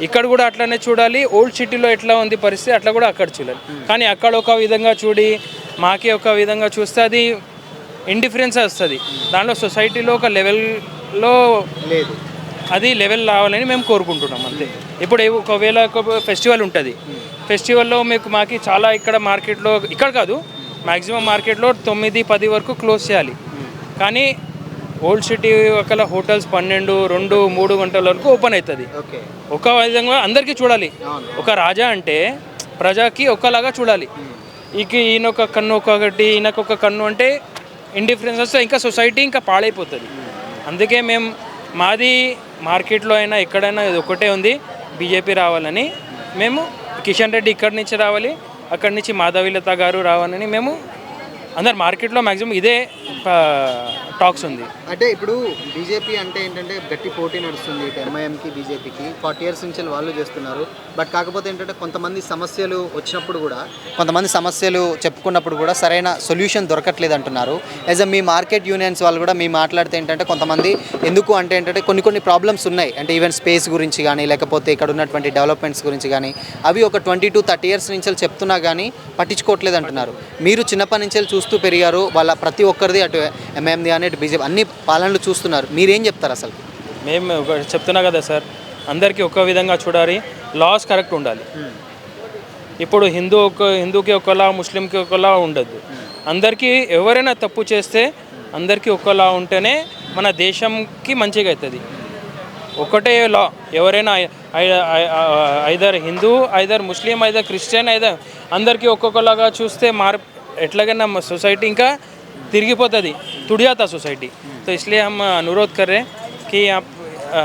ఇక్కడ కూడా అట్లనే చూడాలి. ఓల్డ్ సిటీలో ఎట్లా ఉంది పరిస్థితి అట్లా కూడా అక్కడ చూడాలి. కానీ అక్కడ ఒక విధంగా చూడి మాకే ఒక విధంగా చూస్తే అది ఇండిఫరెన్స్ వస్తుంది. దాంట్లో సొసైటీలో ఒక లెవెల్లో లేదు. అది లెవెల్ రావాలని మేము కోరుకుంటున్నాం అంతే. ఇప్పుడు ఒకవేళ ఒక ఫెస్టివల్ ఉంటుంది, ఫెస్టివల్లో మాకు చాలా ఇక్కడ మార్కెట్లో, ఇక్కడ కాదు మ్యాక్సిమం మార్కెట్లో 9-10 వరకు క్లోజ్ చేయాలి. కానీ ఓల్డ్ సిటీ ఒకవేళ హోటల్స్ 12, 2, 3 గంటల వరకు ఓపెన్ అవుతుంది. ఓకే. ఒక విధంగా అందరికీ చూడాలి. ఒక రాజా అంటే ప్రజాకి ఒకలాగా చూడాలి. ఈయనొక కన్ను ఒకటి, ఈయనకొక కన్ను అంటే ఇండిఫరెన్స్ వస్తే ఇంకా సొసైటీ ఇంకా పాడైపోతుంది. అందుకే మేము మాది మార్కెట్లో అయినా ఎక్కడైనా ఇది ఒకటే ఉంది, బీజేపీ రావాలని. మేము కిషన్ రెడ్డి ఇక్కడి నుంచి రావాలి, అక్కడి నుంచి మాధవీలత గారు రావాలని మేము అందరు మార్కెట్లో మ్యాక్సిమం ఇదే టాక్స్ ఉంది. అంటే ఇప్పుడు బీజేపీ అంటే ఏంటంటే గట్టి పోటీ నడుస్తుంది ఎంఐఎంకి బీజేపీకి. 40 years నుంచి వాళ్ళు చేస్తున్నారు. బట్ కాకపోతే ఏంటంటే కొంతమంది సమస్యలు వచ్చినప్పుడు కూడా, కొంతమంది సమస్యలు చెప్పుకున్నప్పుడు కూడా సరైన సొల్యూషన్ దొరకట్లేదు అంటున్నారు. యాజ్ మీ మార్కెట్ యూనియన్స్ వాళ్ళు కూడా మీ మాట్లాడితే ఏంటంటే కొంతమంది ఎందుకు అంటే ఏంటంటే కొన్ని ప్రాబ్లమ్స్ ఉన్నాయి. అంటే ఈవెన్ స్పేస్ గురించి కానీ, లేకపోతే ఇక్కడ ఉన్నటువంటి డెవలప్మెంట్స్ గురించి కానీ, అవి ఒక 20-30 years నుంచి చెప్తున్నా కానీ పట్టించుకోవట్లేదు అంటున్నారు. మీరు చిన్నప్పటి నుంచి చూస్తూ పెరిగారు, వాళ్ళ ప్రతి ఒక్కరిది అటు ఎంఐఎంది కానీ ఇటు బీజేపీ అన్ని పాలనలు చూస్తున్నారు. మీరేం చెప్తారు అసలు? మేము చెప్తున్నా కదా సార్, అందరికీ ఒక విధంగా చూడాలి, లాస్ కరెక్ట్ ఉండాలి. ఇప్పుడు హిందూకి ఒకలా, ముస్లింకి ఒకలా ఉండద్దు. అందరికీ ఎవరైనా తప్పు చేస్తే అందరికీ ఒకలా ఉంటేనే మన దేశంకి మంచిగా అవుతుంది. ఒకటే లా, ఎవరైనా ఐదర్ హిందూ, ఐదర్ ముస్లిం, ఐదర్ క్రిస్టియన్, ఐదర్ అందరికీ ఒక్కొక్కలాగా చూస్తే ఎట్లాగైనా सोसाइटी ఇంకా తిరిగిపోతుంది, टूट जाता सोसाइटी. तो इसलिए हम अनुरोध कर रहे हैं कि आप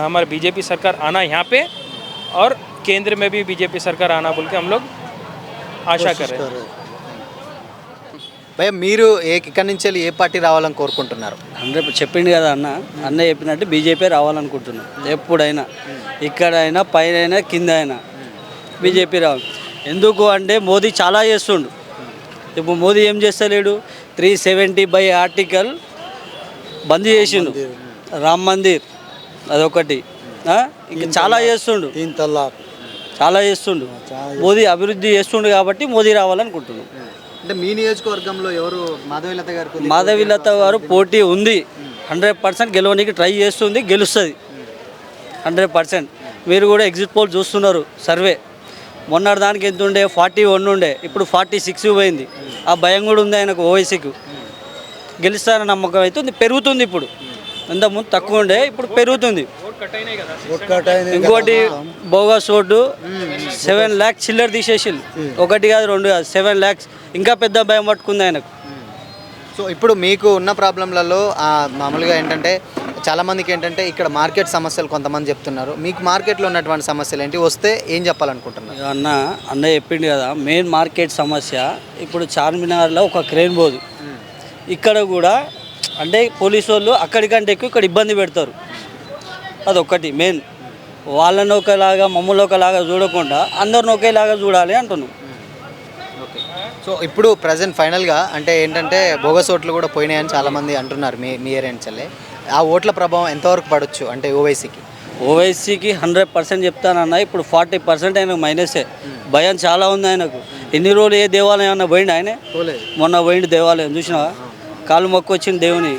हमारे बीजेपी सरकार आना यहाँ पे, और केंद्र में भी बीजेपी सरकार आना बोल के हम लोग आशा कर रहे हैं. భయ్య మీరు ఇక్కడి నుంచి వెళ్ళి ఏ పార్టీ రావాలని కోరుకుంటున్నారు? 100 చెప్పిండు కదా అన్న చెప్పినట్టు బీజేపీ రావాలనుకుంటున్నాం. ఎప్పుడైనా ఇక్కడైనా, పైన కింద అయినా బీజేపీ రావాలి. ఎందుకు అంటే మోదీ చాలా చేస్తుండు. ఇప్పుడు మోదీ ఏం చేస్తలేడు? 370 ఆర్టికల్ బంద్ చేసిండు. రామ్ మందిర్ అదొకటి, ఇంకా చాలా చేస్తుండు, చాలా చేస్తుండు. మోదీ అభివృద్ధి చేస్తుండు కాబట్టి మోదీ రావాలనుకుంటున్నాం. అంటే మీ నియోజకవర్గంలో ఎవరు? మాధవీలత గారు. మాధవీలత గారు పోటీ ఉంది, 100% గెలవడానికి ట్రై చేస్తుంది, గెలుస్తుంది 100%. మీరు కూడా ఎగ్జిట్ పోల్ చూస్తున్నారు, సర్వే. మొన్నటి దానికి ఎంత ఉండే? 41 ఉండే, ఇప్పుడు 46 పోయింది. ఆ భయం కూడా ఉంది ఆయనకు, ఓవైసీకి. గెలుస్తారన్న నమ్మకం అయితే ఉంది, పెరుగుతుంది. ఇప్పుడు ఇంతకుముందు తక్కువ ఉండే, ఇప్పుడు పెరుగుతుంది. ఇంకోటి బోగస్ ఓటు 7 lakhs చిల్లర తీసేసి, 1 కాదు 2 కాదు, 7 lakhs. ఇంకా పెద్ద భయం పట్టుకుంది ఆయనకు. సో ఇప్పుడు మీకు ఉన్న ప్రాబ్లంలలో మామూలుగా ఏంటంటే చాలామందికి ఏంటంటే ఇక్కడ మార్కెట్ సమస్యలు కొంతమంది చెప్తున్నారు. మీకు మార్కెట్లో ఉన్నటువంటి సమస్యలు ఏంటి, వస్తే ఏం చెప్పాలనుకుంటున్నారు? అన్న చెప్పిండు కదా, మెయిన్ మార్కెట్ సమస్య ఇప్పుడు చార్మినార్లో ఒక క్రేన్ పోదు. ఇక్కడ కూడా అంటే పోలీసు వాళ్ళు అక్కడికంటే ఎక్కువ ఇక్కడ ఇబ్బంది పెడతారు. అదొక్కటి మెయిన్. వాళ్ళని ఒకలాగా మమ్మల్ని ఒకలాగా చూడకుండా అందరిని ఒకేలాగా చూడాలి అంటున్నాం. ఓకే. సో ఇప్పుడు ప్రజెంట్ ఫైనల్గా అంటే ఏంటంటే బోగస్ ఓట్లు కూడా పోయినాయని చాలామంది అంటున్నారు మీ ఏరియా నుంచి. ఆ ఓట్ల ప్రభావం ఎంతవరకు పడవచ్చు అంటే ఓవైసీకి 100% చెప్తానన్న. ఇప్పుడు 40% ఆయనకు మైనసే. భయం చాలా ఉంది ఆయనకు. ఎన్ని రోజులు ఏ దేవాలయం అన్న పోయిండు? ఆయనే మొన్న పోయిండు దేవాలయం, చూసినావా? కాళ్ళు మొక్కు వచ్చింది దేవుని,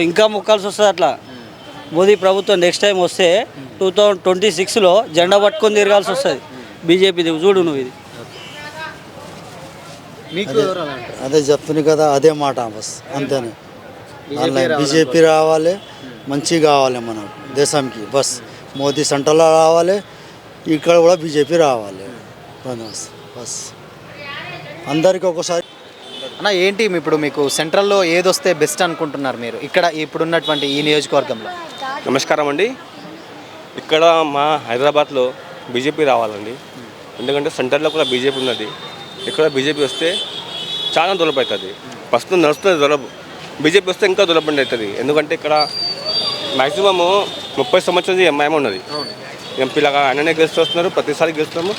ఇంకా మొక్కాల్సి వస్తుంది అట్లా. మోదీ ప్రభుత్వం నెక్స్ట్ టైం వస్తే 2026లో జెండా పట్టుకొని తిరగాల్సి వస్తుంది బీజేపీ. చూడు నువ్వు ఇది. అదే చెప్తుంది కదా, అదే మాట బస్, అంతేనే. బీజేపీ రావాలి, మంచిగా కావాలి మన దేశంకి. బస్ మోదీ సెంటర్లో రావాలి, ఇక్కడ కూడా బీజేపీ రావాలి. బస్ అందరికీ ఒకసారి. అన్న ఏంటి ఇప్పుడు మీకు సెంట్రల్లో ఏదొస్తే బెస్ట్ అనుకుంటున్నారు మీరు ఇక్కడ ఇప్పుడున్నటువంటి ఈ నియోజకవర్గంలో? నమస్కారం అండి. ఇక్కడ మా హైదరాబాద్లో బీజేపీ రావాలండి. ఎందుకంటే సెంటర్లో కూడా బీజేపీ ఉన్నది. ఇక్కడ బీజేపీ వస్తే చాలా డెవలప్ అవుతుంది. ప్రస్తుతం నడుస్తుంది డెవలప్. బీజేపీ వస్తే ఇంకా డెవలప్మెంట్ అవుతుంది. ఎందుకంటే ఇక్కడ మ్యాక్సిమము 30 సంవత్సరాల నుంచి ఎంఐఎం ఉన్నది. ఎంపీలాగా ఆయననే గెలుస్తూ వస్తున్నారు, ప్రతిసారి గెలుస్తున్నాము.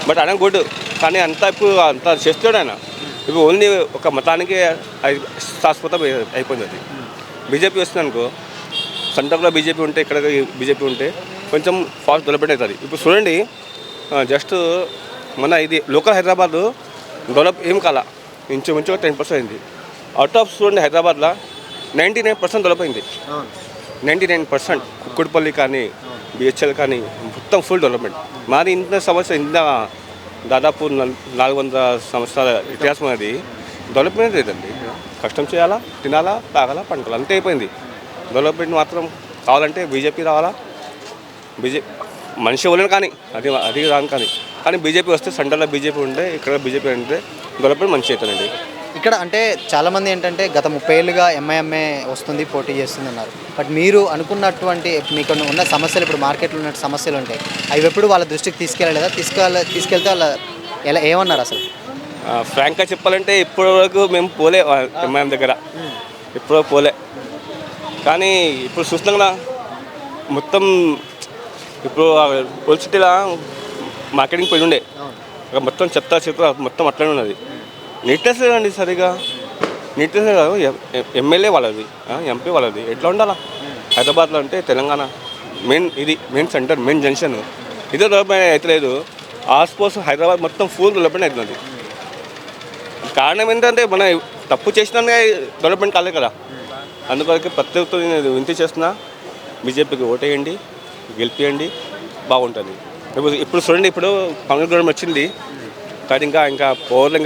బట్ ఆయన గుడ్, కానీ ఇప్పుడు అంత చేస్తాడు ఆయన. ఇప్పుడు ఓన్లీ ఒక మతానికి శాశ్వతం అయిపోయింది. అది బీజేపీ వస్తుంది అనుకో, సెంటర్లో బీజేపీ ఉంటే ఇక్కడ బీజేపీ ఉంటే కొంచెం ఫాస్ట్ డెవలప్మెంట్ అవుతుంది. ఇప్పుడు చూడండి జస్ట్ మన ఇది లోకల్ హైదరాబాద్ డెవలప్ ఏం కాల, ఇంచుమించుగా 10% అయింది. అవుట్ ఆఫ్ చూడండి హైదరాబాద్లో 99% డెవలప్ అయింది. 99% కుక్కడిపల్లి కానీ బిహెచ్ఎల్ కానీ మొత్తం ఫుల్ డెవలప్మెంట్. మాది ఇంత సమస్య ఇంత దాదాపు 400 సంవత్సరాల ఇతిహాసం అది డెవలప్మెంట్ లేదండి. కష్టం చేయాలా, తినాలా, తాగాలా, పండుకోవాలి అంతే అయిపోయింది. డెవలప్మెంట్ మాత్రం కావాలంటే బీజేపీ రావాలా. బీజేపీ మనిషి ఎవరైనా కానీ అది రాను కానీ బీజేపీ వస్తే సెంటర్లో బీజేపీ ఉంటే ఇక్కడ బీజేపీ ఉంటే డెవలప్మెంట్ మంచి అవుతుందండి. ఇక్కడ అంటే చాలామంది ఏంటంటే గత 30 ఏళ్ళుగా ఎంఐఎంఏ వస్తుంది, పోటీ చేస్తుంది అన్నారు. బట్ మీరు అనుకున్నటువంటి మీకు ఉన్న సమస్యలు, ఇప్పుడు మార్కెట్లో ఉన్న సమస్యలు ఉంటాయి, అవి ఎప్పుడు వాళ్ళ దృష్టికి తీసుకెళ్ళలేదా? తీసుకెళ్తే వాళ్ళ ఏమన్నారు అసలు? ఫ్రాంక్గా చెప్పాలంటే ఇప్పటి వరకు మేము పోలే ఎంఐఎం దగ్గర, ఇప్పుడు పోలే. కానీ ఇప్పుడు చూస్తున్నాం కదా మొత్తం, ఇప్పుడు ఓల్డ్ సిటీలో మార్కెటింగ్ పోయి ఉండే మొత్తం చెత్త మొత్తం అట్లనే ఉన్నది. నీట్నెస్ లేదండి సరిగా, నీట్నెస్ కాదు. ఎమ్మెల్యే వాళ్ళది, ఎంపీ వాళ్ళది, ఎట్లా ఉండాలా? హైదరాబాద్లో అంటే Telangana main centre, main junction, ఇదే డెవలప్మెంట్ అవుతలేదు. ఆస్పోస్ హైదరాబాద్ మొత్తం ఫుల్ డెవలప్మెంట్ అవుతుంది. కారణం ఏంటంటే మన తప్పు చేసినా డెవలప్మెంట్ కాలేదు కదా. అందుకొరకు ప్రతి ఒక్కరు నేను వింతి చేస్తున్నా, బీజేపీకి ఓటేయండి, గెలిపియండి, బాగుంటుంది. ఇప్పుడు చూడండి, ఇప్పుడు కాంగ్రెస్ గవర్నమెంట్ వచ్చింది కానీ ఇంకా పవర్లు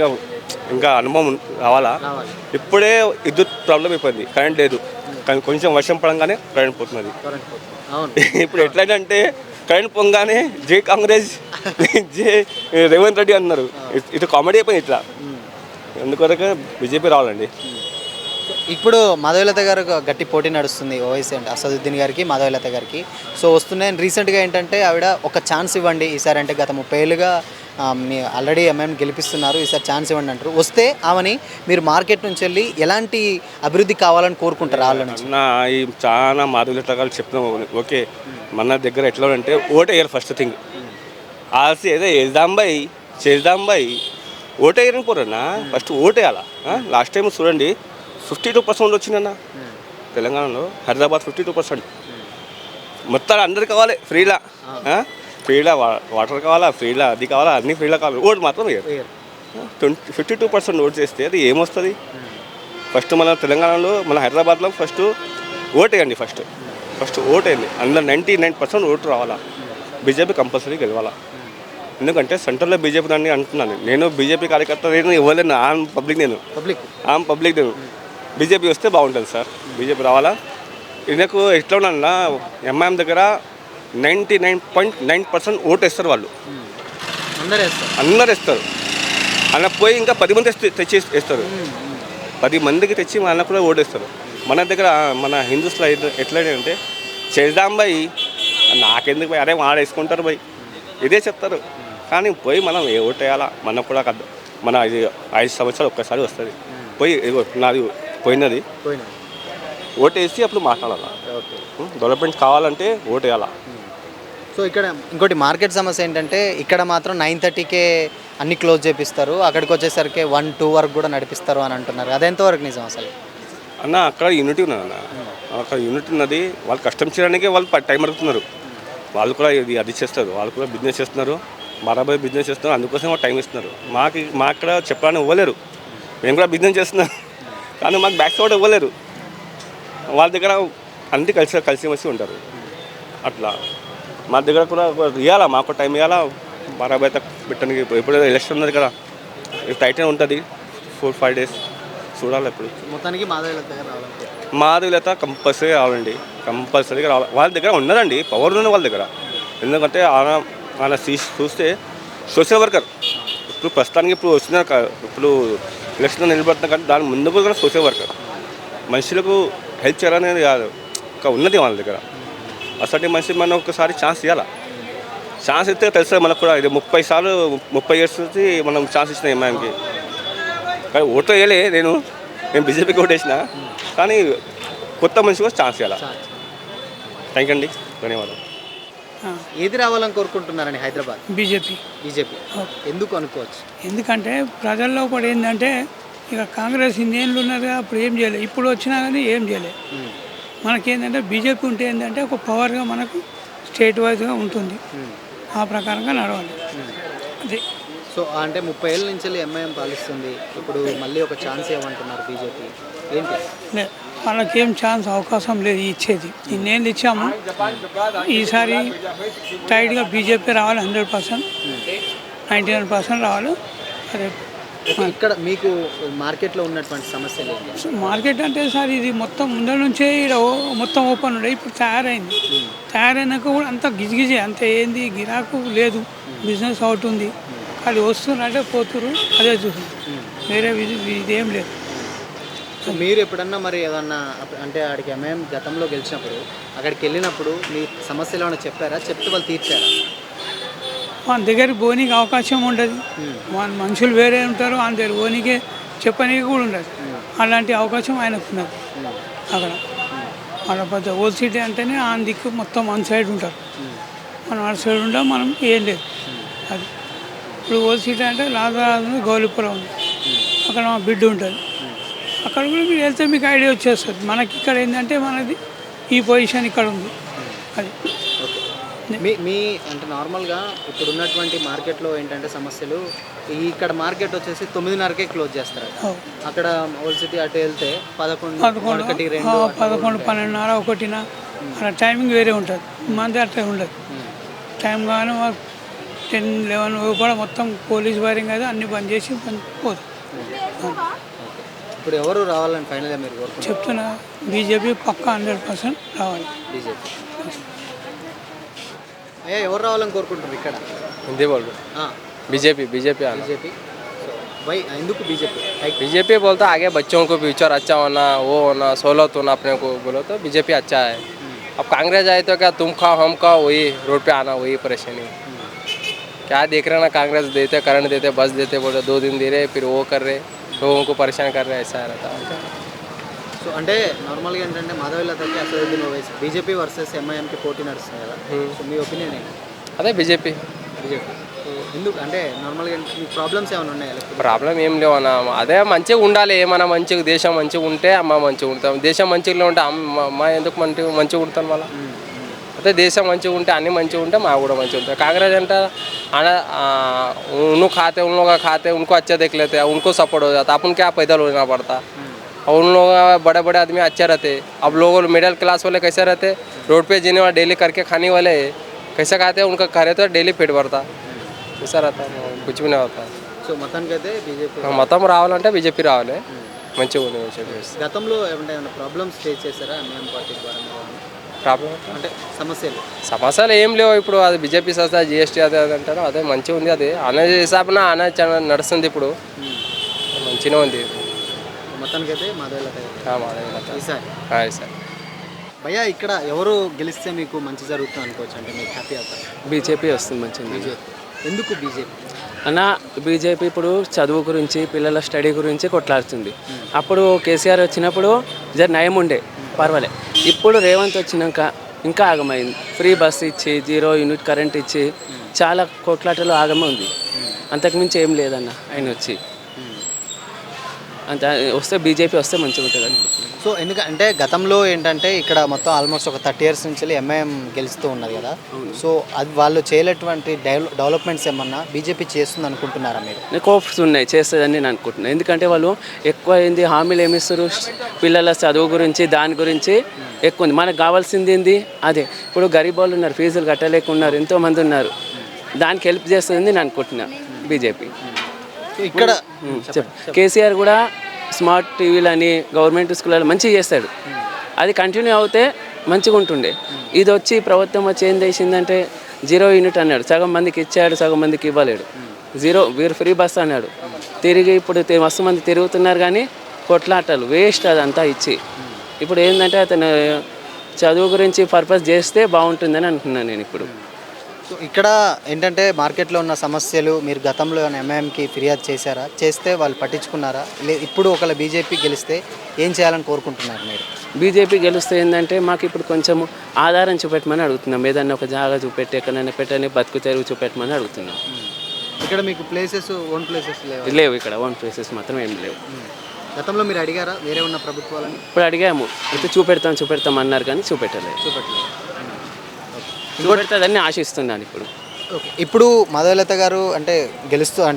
ఇంకా అనుభవం రావాలా. ఇప్పుడే విద్యుత్ ప్రాబ్లం అయిపోయింది, కరెంట్ లేదు. కానీ కొంచెం వర్షం పడంగానే కరెంట్ పోతున్నది. ఇప్పుడు ఎట్లయితే కరెంట్ పొంగానే జై కాంగ్రెస్, జై రేవంత్ రెడ్డి అన్నారు. ఇది కామెడీ అయిపోయింది ఇట్లా. ఎందుకొరకు బీజేపీ రావాలండి. ఇప్పుడు మాధవీలత గారు గట్టి పోటీ నడుస్తుంది, ఓవైసీ అంటే అసదుద్దీన్ గారికి, మాధవీలత గారికి. సో వస్తున్నాయి. రీసెంట్గా ఏంటంటే ఆవిడ ఒక ఛాన్స్ ఇవ్వండి ఈసారి, అంటే గత 30 ఏళ్ళుగా ఆల్రెడీ ఎంఐఎం గెలిపిస్తున్నారు, ఈసారి ఛాన్స్ ఇవ్వండి అంటారు. వస్తే ఆమెని మీరు మార్కెట్ నుంచి వెళ్ళి ఎలాంటి అభివృద్ధి కావాలని కోరుకుంటారు? వాళ్ళ నుంచి ఈ చాలా మాధవీలత గారు చెప్తున్నాం. ఓకే, మన దగ్గర ఎట్లా అంటే ఓటు వేయాలి ఫస్ట్ థింగ్. ఆల్సి ఏదో చేద్దాం బై ఓటు వేయడానికి పోరన్నా, ఫస్ట్ ఓటు వేయాలా. లాస్ట్ టైం చూడండి 52% వచ్చిందన్న తెలంగాణలో, హైదరాబాద్ 52%. మొత్తాలు అందరికి కావాలి ఫ్రీలా వాటర్ కావాలా, ఫ్రీలా అది కావాలా, అన్ని ఫ్రీలా కావాలి. ఓటు మాత్రం వేయరు. 52% ఓటు చేస్తే అది ఏమొస్తుంది? ఫస్ట్ మన తెలంగాణలో, మన హైదరాబాద్లో ఫస్ట్ ఓటు వేయండి. ఫస్ట్ ఓటు వేయండి. అందులో 99% ఓటు రావాలా. బీజేపీ కంపల్సరీ గెలవాలా. ఎందుకంటే సెంటర్లో బీజేపీ దాన్ని అంటున్నాను. నేను బీజేపీ కార్యకర్త నేను ఇవ్వలేను, ఆమ్ పబ్లిక్ నేను. బీజేపీ వస్తే బాగుంటుంది సార్, బీజేపీ రావాలా. నాకు ఎట్లా ఉన్నా ఎంఐఎం దగ్గర 99.9% ఓటు వేస్తారు వాళ్ళు, అందరు వేస్తారు. అలా పోయి ఇంకా 10 మంది తెచ్చి వేస్తారు. 10 మందికి తెచ్చి వాళ్ళ కూడా ఓటు వేస్తారు. మన దగ్గర మన హిందూస్లో ఎట్లా అంటే చేద్దాం బై, నాకెందుకు బై, అరే వాడేసుకుంటారు బై, ఇదే చెప్తారు. కానీ పోయి మనం ఏ ఓటు వేయాలా, మనకు కూడా మన 5 సంవత్సరాలు ఒక్కసారి వస్తుంది. పోయి నాది పోయినది ఓటు వేసి అప్పుడు మాట్లాడాలా. డెవలప్మెంట్ కావాలంటే ఓటు వేయాలా. సో ఇక్కడ ఇంకోటి మార్కెట్ సమస్య ఏంటంటే ఇక్కడ మాత్రం 9:30కే అన్ని క్లోజ్ చేపిస్తారు, అక్కడికి వచ్చేసరికి 1-2 వరకు కూడా నడిపిస్తారు అని అంటున్నారు. అదెంతవరకు నిజం అసలు? అన్న అక్కడ యూనిటీ ఉన్నది అన్న, అక్కడ యూనిటీ ఉన్నది. వాళ్ళు కష్టం చేయడానికే వాళ్ళు టైం అడుగుతున్నారు. వాళ్ళు కూడా ఇది అది చేస్తారు, వాళ్ళు కూడా బిజినెస్ చేస్తున్నారు, బరాబర్ బిజినెస్ చేస్తున్నారు. అందుకోసం టైం ఇస్తున్నారు. మా అక్కడ చెప్పడానికి ఇవ్వలేరు. మేము కూడా బిజినెస్ చేస్తున్నాం కానీ మాకు బ్యాక్ సపోర్ట్ ఇవ్వలేరు. వాళ్ళ దగ్గర అన్ని కలిసి ఉంటారు. అట్లా మా దగ్గర కూడా ఇవ్వాలా, మాకు టైం ఇవ్వాలా, బరాబర్ పెట్టడానికి. ఇప్పుడు ఎలక్షన్ ఉన్నది కదా, టైట్ ఉంటుంది. 4-5 days చూడాలి. ఇప్పుడు మొత్తానికి మాధవీలత కంపల్సరీ రావాలండి, కంపల్సరీగా రావాలి. వాళ్ళ దగ్గర ఉన్నదండి, పవర్ ఉంది వాళ్ళ దగ్గర. ఎందుకంటే ఆయన చూస్తే సోషల్ వర్కర్. ఇప్పుడు ప్రస్తుతానికి ఇప్పుడు వస్తున్నారు, ఇప్పుడు ఎలక్షన్లో నిలబడుతున్నారు కానీ దాని ముందు కూడా సోషల్ వర్కర్. మనుషులకు హెల్ప్ చేయాలనేది కాదు, ఇంకా ఉన్నది వాళ్ళ దగ్గర. అసలు మనిషి మనం ఒకసారి ఛాన్స్ ఇవ్వాలా. ఛాన్స్ ఇస్తే తెలుస్తుంది మనకు కూడా. ఇది 30 years నుంచి మనం ఛాన్స్ ఇచ్చినాం ఎంఐఎంకి. కానీ ఓటు వేయలే, నేను బీజేపీకి ఓటు వేసిన. కానీ కొత్త మనిషికి ఛాన్స్ ఇవ్వాలా. థ్యాంక్ యూ అండి, ధన్యవాదాలు. ఏది రావాలని కోరుకుంటున్నారని? హైదరాబాద్ బీజేపీ. ఎందుకు అనుకోవచ్చు? ఎందుకంటే ప్రజల్లో కూడా ఏంటంటే ఇక కాంగ్రెస్ 8 ఏళ్ళు ఉన్నది, అప్పుడు ఏం చేయలేదు. ఇప్పుడు వచ్చినా కానీ ఏం చేయలేదు. మనకేంటంటే బీజేపీ ఉంటే ఏంటంటే ఒక పవర్గా మనకు స్టేట్ వైజ్గా ఉంటుంది, ఆ ప్రకారంగా నడవాలి. అదే సో అంటే 30 ఏళ్ళ నుంచి ఎంఐఎం పాలిస్తుంది, ఇప్పుడు మళ్ళీ ఒక ఛాన్స్ ఇవ్వమంటున్నారు బీజేపీ, ఏంటి? వాళ్ళకేం ఛాన్స్ అవకాశం లేదు ఇచ్చేది. ఇన్నేళ్ళు ఇచ్చాము, ఈసారి టైట్గా బీజేపీ రావాలి 100%, 99% రావాలి. అదే ఇక్కడ మీకు మార్కెట్లో ఉన్నటువంటి సమస్యలు ఏంటి? మార్కెట్ అంటే సార్ ఇది మొత్తం ముందర నుంచే ఈడ మొత్తం ఓపెన్ ఉండే, ఇప్పుడు తయారైంది. తయారైనాక కూడా అంత గిజిగిజి, అంత ఏంది గిరాకు లేదు, బిజినెస్ అవుట్ ఉంది. అది వస్తున్నారంటే పోతురు, అదే చూస్తుంది, వేరే ఇదేం లేదు. సో మీరు ఎప్పుడన్నా మరి ఏదన్నా అంటే ఆడికి ఎంఐఎం గతంలో గెలిచినప్పుడు అక్కడికి వెళ్ళినప్పుడు మీ సమస్యలు ఏమైనా చెప్పారా, చెప్తే వాళ్ళు తీర్చారా? మన దగ్గర పోనీకి అవకాశం ఉండదు, మన మనుషులు వేరే ఉంటారు, మన దగ్గర పోనీకే చెప్పనీకి కూడా ఉండదు. అలాంటి అవకాశం ఆయనకు ఉన్నది. అక్కడ మన పెద్ద ఓల్డ్ సిటీ అంటేనే ఆన్ దిక్కు మొత్తం వన్ సైడ్ ఉంటారు, మనం అటు సైడ్ ఉంటాం, మనం ఏం లేదు. అది ఇప్పుడు ఓల్డ్ సిటీ అంటే రాజరాజు గౌలిపురం ఉంది, అక్కడ మా బిడ్డ ఉంటుంది, అక్కడ కూడా మీరు వెళ్తే మీకు ఐడియా వచ్చేస్తుంది. మనకి ఇక్కడ ఏంటంటే మనది ఈ పొజిషన్ ఇక్కడ ఉంది. అది మీ అంటే నార్మల్గా ఇప్పుడు ఉన్నటువంటి మార్కెట్లో ఏంటంటే సమస్యలు, ఇక్కడ మార్కెట్ వచ్చేసి 9:30కే క్లోజ్ చేస్తారు. అక్కడ ఓల్డ్ సిటీ అటు వెళ్తే 11, 1, 2, 11, 12:30, 1 అలా టైమింగ్ వేరే ఉంటుంది. మన అట్లా ఉండదు టైం, కానీ 10, 11 కూడా మొత్తం పోలీస్ వైరింగ్ అయితే అన్ని బంద్ చేసి పోదు. ఇప్పుడు ఎవరు రావాలని ఫైనల్గా మీరు కోరుకుంటున్నారు? చెప్తున్నా, బీజేపీ పక్కా 100% రావాలి. బీజేపీ అయ్యా ఎవరు రావాలని కోరుకుంటున్నారు ఇక్కడ? हिंदी बोल रहे बीजेपी बीजेपी आना బీజేపీ भाई ఎందుకు బీజేపీ? बीजेपी बोलता आगे बच्चों को फ्यूचर अच्छा होना, वो होना, सहूलत होना अपने को, बोलो तो बीजेपी अच्छा है. अब कांग्रेस आए तो क्या तुम खाओ हम खाओ, वही रोड पे आना, वही परेशानी. क्या देख रहे ना, कांग्रेस देते करंट देते बस देते, बोले 2 दिन दे रहे, फिर वो कर रहे, लोगों को परेशान कर रहे, ऐसा रहता है. సో అంటే నార్మల్గా ఏంటంటే మాధవీలతకి అసదుద్దీన్ ఓవైసీ బీజేపీ వర్సెస్ ఎంఐఎంకి పోటీ నడుస్తుంది కదా, సో మీ ఒపీనియన్ ఏంటి? అదే బీజేపీ. ఎందుకు అంటే నార్మల్గా మీ ప్రాబ్లమ్స్ ఏమైనా ఉన్నాయా? ప్రాబ్లం ఏం లేవు అన్న, అదే మంచిగా ఉండాలి, ఏమన్నా మంచిగా దేశం మంచిగా ఉంటే అమ్మ మంచిగా ఉంటాం, దేశం మంచిగా ఉంటే అమ్మ ఎందుకు మంచిగా ఉంటాను మళ్ళీ. అదే దేశం మంచిగా ఉంటే అన్నీ మంచిగా ఉంటే మా కూడా మంచిగా ఉంటాయి. కాంగ్रेस అంటే उनको खाते उन लोग खाते उनको अच्छा देख लेते हैं, उनको सपोर्ट हो जाता, अपन क्या पैदल होना पड़ता. और उन लोग बड़े बड़े आदमी अच्छे रहते. अब लोग मिडिल क्लास वाले कैसे रहते, रोड पे जीने वाले डेली करके खाने वाले कैसे खाते, उनका खा रहे तो डेली पेट भरता, ऐसा रहता, कुछ भी नहीं होता. సో మొత్తానికి అయితే బీజేపీ మతం రావాలంటే బీజేపీ రావాలి, మంచిగా ఉంది బీజేపీ. గతంలో ఏమైనా ప్రాబ్లమ్స్ ఫేస్ చేశారా ఎంఐఎం పార్టీ ద్వారా? ప్రాబ్లం అంటే సమస్యలు ఏం లేవు. ఇప్పుడు అది బీజేపీ సంస్థ జిఎస్టీ అదే అంటారు, అదే మంచిగా ఉంది, అది అనే హిసాబున అనే నడుస్తుంది, ఇప్పుడు మంచిగా ఉంది. మొత్తానికి అయితే మాధవీలత సార్. భయ్యా ఇక్కడ ఎవరు గెలిస్తే మీకు మంచి జరుగుతుంది అనుకోవచ్చు, అంటే మీకు హ్యాపీ అవుతారు? బీజేపీ వస్తుంది మంచిగా. బీజేపీ ఎందుకు బీజేపీ అన్న? బీజేపీ ఇప్పుడు చదువు గురించి, పిల్లల స్టడీ గురించి కొట్లాడుతుంది. అప్పుడు కేసీఆర్ వచ్చినప్పుడు జర నయం ఉండే, పర్వాలే. ఇప్పుడు రేవంత్ వచ్చినాక ఇంకా ఆగమైంది. ఫ్రీ బస్ ఇచ్చి 0 యూనిట్ కరెంట్ ఇచ్చి చాలా కొట్లాటలో ఆగమే ఉంది. అంతకుమించి ఏం లేదన్న. ఆయన వచ్చి అంత వస్తే బీజేపీ వస్తే మంచిగా ఉంటుంది అనుకుంటున్నాను. సో ఎందుకంటే గతంలో ఏంటంటే ఇక్కడ మొత్తం ఆల్మోస్ట్ ఒక 30 years నుంచి ఎంఐఎం గెలుస్తూ ఉన్నది కదా, సో అది వాళ్ళు చేయలేటువంటి డెవలప్మెంట్స్ ఏమన్నా బీజేపీ చేస్తుంది అనుకుంటున్నారా మీరు? నాకు హోప్స్ ఉన్నాయి, చేస్తుందని నేను అనుకుంటున్నాను. ఎందుకంటే వాళ్ళు ఎక్కువ ఏంది హామీలు ఏమిస్తారు, పిల్లల చదువు గురించి దాని గురించి ఎక్కువ ఉంది. మనకు కావాల్సింది ఏంది అదే. ఇప్పుడు గరీబ్ వాళ్ళు ఉన్నారు, ఫీజులు కట్టలేకున్నారు, ఎంతోమంది ఉన్నారు, దానికి హెల్ప్ చేస్తుంది నేను అనుకుంటున్నాను బీజేపీ. ఇక్కడ కేసీఆర్ కూడా స్మార్ట్ టీవీలు అని గవర్నమెంట్ స్కూళ్ళలో మంచిగా చేస్తాడు, అది కంటిన్యూ అవుతే మంచిగా ఉంటుండే. ఇది వచ్చి ప్రభుత్వం వచ్చి ఏం చేసిందంటే 0 యూనిట్ అన్నాడు, సగం మందికి ఇచ్చాడు, సగం మందికి ఇవ్వలేడు. 0 వీరు ఫ్రీ బస్ అన్నాడు, తిరిగి ఇప్పుడు మస్తు మంది తిరుగుతున్నారు కానీ కొట్లాటలు వేస్ట్ అదంతా ఇచ్చి. ఇప్పుడు ఏంటంటే అతను చదువు గురించి పర్పస్ చేస్తే బాగుంటుందని అంటున్నాను నేను ఇప్పుడు. సో ఇక్కడ ఏంటంటే మార్కెట్లో ఉన్న సమస్యలు మీరు గతంలో ఎంఐఎంకి ఫిర్యాదు చేశారా? చేస్తే వాళ్ళు పట్టించుకున్నారా? ఇప్పుడు ఒకవేళ బీజేపీ గెలిస్తే ఏం చేయాలని కోరుకుంటున్నారు మీరు? బీజేపీ గెలిస్తే ఏంటంటే మాకు ఇప్పుడు కొంచెం ఆధారం చూపెట్టమని అడుగుతున్నాం, ఏదన్నా ఒక జాగా చూపెట్టి ఎక్కడైనా పెట్టని బతుకు తెరువు చూపెట్టమని అడుగుతున్నాం. ఇక్కడ మీకు ప్లేసెస్ ఓన్ ప్లేసెస్ లేవు, ఇక్కడ ఓన్ ప్లేసెస్ మాత్రం ఏం లేవు. గతంలో మీరు అడిగారా వేరే ఉన్న ప్రభుత్వాలని? ఇప్పుడు అడిగాము, అయితే చూపెడతాం అన్నారు కానీ చూపెట్టలేదు. చూపెడతాదని ఆశిస్తున్నాను ఇప్పుడు. ఓకే, ఇప్పుడు మాధవలత గారు అంటే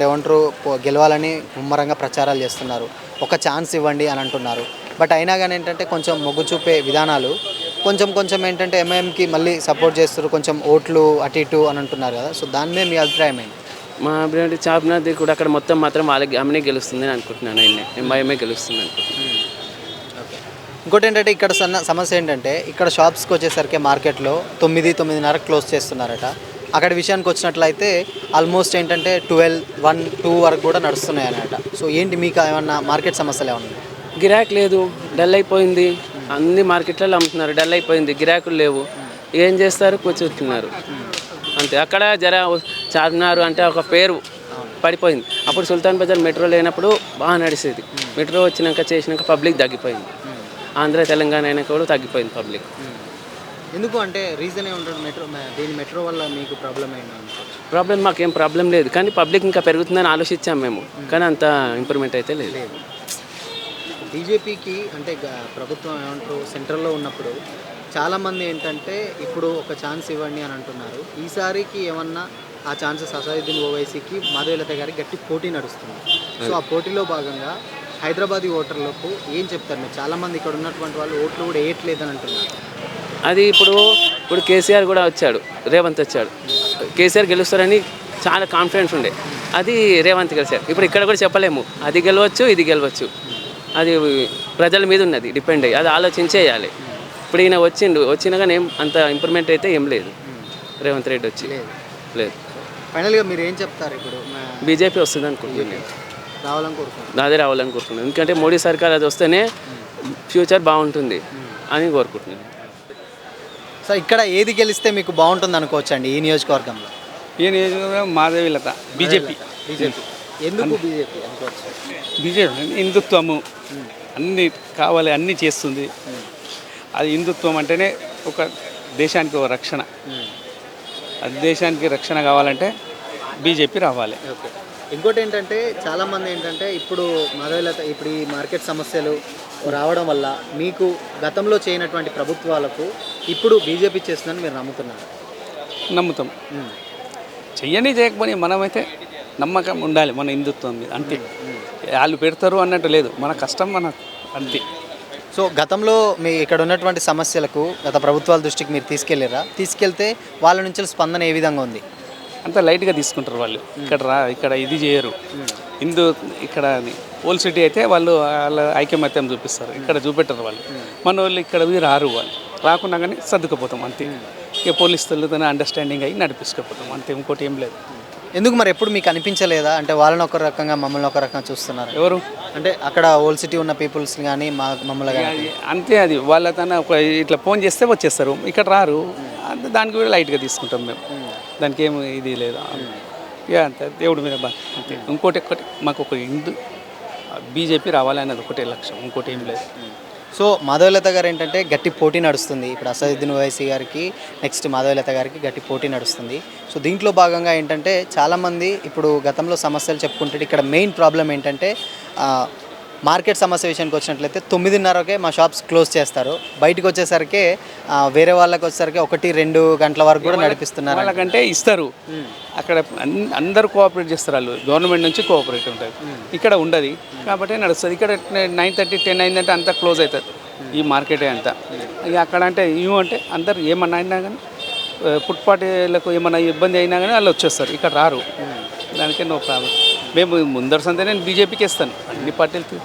ఏమంటారు గెలవాలని ముమ్మరంగా ప్రచారాలు చేస్తున్నారు, ఒక ఛాన్స్ ఇవ్వండి అని అంటున్నారు. బట్ అయినా కానీ ఏంటంటే కొంచెం మొగ్గు చూపే విధానాలు కొంచెం ఏంటంటే ఎంఐఎంకి మళ్ళీ సపోర్ట్ చేస్తారు, కొంచెం ఓట్లు అటు ఇటు అని అంటున్నారు కదా. సో దాని మీద మీ అభిప్రాయం ఏంటి? మా అభిప్రాయం చార్మినార్ కూడా అక్కడ మొత్తం మాత్రం వాళ్ళకి ఆమెనే గెలుస్తుంది అని అనుకుంటున్నాను. ఎంఐఎంఏ గెలుస్తుంది అనుకుంటున్నాను. ఇంకోటి ఏంటంటే ఇక్కడ సమస్య ఏంటంటే ఇక్కడ షాప్స్కి వచ్చేసరికి మార్కెట్లో 9-9:30 క్లోజ్ చేస్తున్నారట. అక్కడ విషయానికి వచ్చినట్లయితే ఆల్మోస్ట్ ఏంటంటే 12, 1, 2 వరకు కూడా నడుస్తున్నాయి అన్నమాట. సో ఏంటి మీకు ఏమన్నా మార్కెట్ సమస్యలు ఏమన్నా? గిరాక్ లేదు, డల్ అయిపోయింది. అన్ని మార్కెట్లలో అమ్ముతున్నారు, డల్ అయిపోయింది, గిరాకులు లేవు. ఏం చేస్తారు, కూర్చుంటున్నారు అంతే. అక్కడ చార్మినార్ అంటే ఒక పేరు పడిపోయింది. అప్పుడు సుల్తాన్ బజార్ మెట్రో లేనప్పుడు బాగా నడిచేది. మెట్రో చేసినాక పబ్లిక్ తగ్గిపోయింది. ఆంధ్ర తెలంగాణ అయినా కూడా తగ్గిపోయింది పబ్లిక్. ఎందుకు అంటే రీజన్ ఏముంటుంది? మెట్రో వల్ల మీకు ప్రాబ్లం ఏంటి? ప్రాబ్లం మాకేం ప్రాబ్లం లేదు, కానీ పబ్లిక్ ఇంకా పెరుగుతుందని ఆలోచించాం మేము, కానీ అంత ఇంప్రూవ్మెంట్ అయితే లేదు. బీజేపీకి అంటే ప్రభుత్వం ఏమంటారు సెంట్రల్లో ఉన్నప్పుడు చాలామంది ఏంటంటే ఇప్పుడు ఒక ఛాన్స్ ఇవ్వండి అని అంటున్నారు. ఈసారికి ఏమన్నా ఆ ఛాన్సెస్ అసదుద్దీన్ ఓవైసీకి మాధవలత గారికి గట్టి పోటీ నడుస్తుంది. సో ఆ పోటీలో భాగంగా హైదరాబాదీ ఓటర్లకు ఏం చెప్తారు మీరు? చాలామంది ఇక్కడ ఉన్నటువంటి వాళ్ళు ఓట్లు కూడా వేయట్లేదని అంటున్నారు. అది ఇప్పుడు కేసీఆర్ కూడా వచ్చాడు, రేవంత్ వచ్చాడు. కేసీఆర్ గెలుస్తారని చాలా కాన్ఫిడెన్స్ ఉండే, అది రేవంత్ గెలిచారు. ఇప్పుడు ఇక్కడ కూడా చెప్పలేము, అది గెలవచ్చు ఇది గెలవచ్చు, అది ప్రజల మీద ఉన్నది డిపెండ్ అయ్యి, అది ఆలోచించేయాలి. ఇప్పుడు ఈయన వచ్చినా కానీ అంత ఇంప్రూవ్మెంట్ అయితే ఏం లేదు. రేవంత్ రెడ్డి వచ్చి లేదు. ఫైనల్గా మీరు ఏం చెప్తారు? ఇప్పుడు బీజేపీ వస్తుంది అనుకుంటున్నాను, అదే రావాలని కోరుకుంటున్నాను. ఎందుకంటే మోడీ సర్కార్ అది వస్తేనే ఫ్యూచర్ బాగుంటుంది అని కోరుకుంటున్నాను. సో ఇక్కడ ఏది గెలిస్తే మీకు బాగుంటుంది అనుకోవచ్చు అండి ఈ నియోజకవర్గంలో? ఈ నియోజకవర్గం మాధవీలత, బీజేపీ. ఎందుకు బీజేపీ అనుకోవచ్చు? బీజేపీ హిందుత్వము అన్నీ కావాలి, అన్నీ చేస్తుంది. అది హిందుత్వం అంటేనే ఒక దేశానికి ఒక రక్షణ. అది దేశానికి రక్షణ కావాలంటే బీజేపీ రావాలి. ఇంకోటి ఏంటంటే చాలామంది ఏంటంటే ఇప్పుడు మాధవలత ఇప్పుడు ఈ మార్కెట్ సమస్యలు రావడం వల్ల మీకు గతంలో చేయనటువంటి ప్రభుత్వాలకు ఇప్పుడు బీజేపీ చేస్తుందని మీరు నమ్ముతున్నారు? నమ్ముతాం. చేయకపోని మనమైతే నమ్మకం ఉండాలి మన హిందుత్వం మీద, అంతే. వాళ్ళు పెడతారు అన్నట్టు లేదు, మన కష్టం మన అంతే. సో గతంలో మీ ఇక్కడ ఉన్నటువంటి సమస్యలకు గత ప్రభుత్వాల దృష్టికి మీరు తీసుకెళ్తే వాళ్ళ నుంచి స్పందన ఏ విధంగా ఉంది? అంత లైట్గా తీసుకుంటారు వాళ్ళు. ఇక్కడ ఇది చేయరు. ఇక్కడ ఓల్డ్ సిటీ అయితే వాళ్ళ ఐకమత్యం చూపిస్తారు, ఇక్కడ చూపెట్టరు వాళ్ళు. మన వాళ్ళు ఇక్కడ రారు, వాళ్ళు రాకున్నా కానీ సర్దుకుపోతాం అంతే. ఇక పోలీసులతోనే అండర్స్టాండింగ్ అయ్యి నడిపించుకోపోతాం అంతే, ఇంకోటి ఏం లేదు. ఎందుకు మరి ఎప్పుడు మీకు అనిపించలేదా అంటే వాళ్ళని ఒక రకంగా మమ్మల్ని ఒక రకంగా చూస్తున్నారు? ఎవరు అంటే అక్కడ ఓల్డ్ సిటీ ఉన్న పీపుల్స్ కానీ మమ్మల్ని కానీ అంతే. అది వాళ్ళతోనే ఒక ఇట్లా ఫోన్ చేస్తే వచ్చేస్తారు, ఇక్కడ రారు. దానికి కూడా లైట్గా తీసుకుంటాం మేము, దానికి ఏమి ఇది లేదా. ఇక అంతే, దేవుడి మీద అంతే. ఇంకోటి మాకు ఒక బీజేపీ రావాలి అనేది ఒకటే లక్ష్యం, ఇంకోటి ఏం లేదు. సో మాధవలత గారు ఏంటంటే గట్టి పోటీ నడుస్తుంది. ఇప్పుడు అసదుద్దీన్ ఓవైసీ గారికి నెక్స్ట్ మాధవలత గారికి గట్టి పోటీ నడుస్తుంది. సో దీంట్లో భాగంగా ఏంటంటే చాలామంది ఇప్పుడు గతంలో సమస్యలు చెప్పుకుంటే ఇక్కడ మెయిన్ ప్రాబ్లం ఏంటంటే మార్కెట్ సమస్య విషయానికి వచ్చినట్లయితే 9:30కే మా షాప్స్ క్లోజ్ చేస్తారు. బయటకు వచ్చేసరికి వేరే వాళ్ళకి వచ్చేసరికి 1-2 గంటల వరకు కూడా నడిపిస్తున్నారు. వాళ్ళకంటే ఇస్తారు, అక్కడ అందరూ కోఆపరేట్ చేస్తారు. వాళ్ళు గవర్నమెంట్ నుంచి కోఆపరేట్ ఉంటుంది, ఇక్కడ ఉండదు కాబట్టి నడుస్తుంది. ఇక్కడ 9:30, 10 అయిందంటే అంతా క్లోజ్ అవుతుంది ఈ మార్కెటే అంతా. ఇక అక్కడ అంటే అంటే అందరు ఏమన్నా అయినా కానీ ఫుట్పాత్లకు ఏమన్నా ఇబ్బంది అయినా కానీ వాళ్ళు వచ్చేస్తారు, ఇక్కడ రారు. దానికే నో ప్రాబ్లం. మేము ముందర సంతే నేను బీజేపీకి ఇస్తాను, అన్ని పార్టీలకి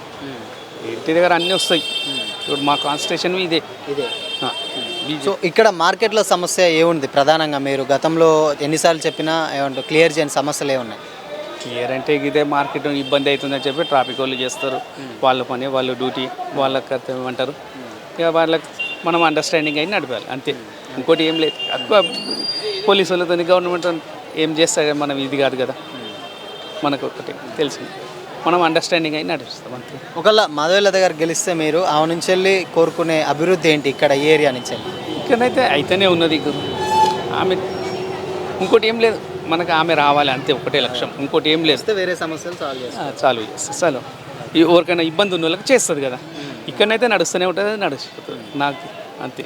ఇంటి దగ్గర అన్నీ వస్తాయి. ఇప్పుడు మా కాన్స్టిట్యూషన్ ఇదే. సో ఇక్కడ మార్కెట్లో సమస్య ఏముంది ప్రధానంగా? మీరు గతంలో ఎన్నిసార్లు చెప్పినా ఏమంటారు క్లియర్ చేయని సమస్యలు ఏమున్నాయి? క్లియర్ అంటే ఇదే మార్కెట్ ఇబ్బంది అవుతుందని చెప్పి ట్రాఫిక్ వాళ్ళు చేస్తారు, వాళ్ళ పని వాళ్ళ డ్యూటీ వాళ్ళకి ఏమంటారు. ఇక వాళ్ళకి మనం అండర్స్టాండింగ్ అయి నడపాలి అంతే, ఇంకోటి ఏం లేదు. ఎక్కువ పోలీసు వాళ్ళతో గవర్నమెంట్ ఏం చేస్తారు మనం ఇది కాదు కదా, మనకు ఒకటి తెలిసింది, మనం అండర్స్టాండింగ్ అయి నడిపిస్తాం అంతే. ఒకవేళ మాధవలత గారు గెలిస్తే మీరు ఆమె నుంచి వెళ్ళి కోరుకునే అభివృద్ధి ఏంటి ఇక్కడ ఏరియా నుంచి? ఇక్కడైతే అయితేనే ఉన్నది ఆమె, ఇంకోటి ఏం లేదు, మనకు ఆమె రావాలి అంతే, ఒకటే లక్ష్యం, ఇంకోటి ఏం లేదు. వేరే సమస్యలు చాలు చేస్తే చాలు. ఎవరికైనా ఇబ్బంది ఉన్న వాళ్ళకి చేస్తుంది కదా. ఇక్కడనైతే నడుస్తూనే ఉంటుంది, నడిచిపోతుంది నాకు అంతే.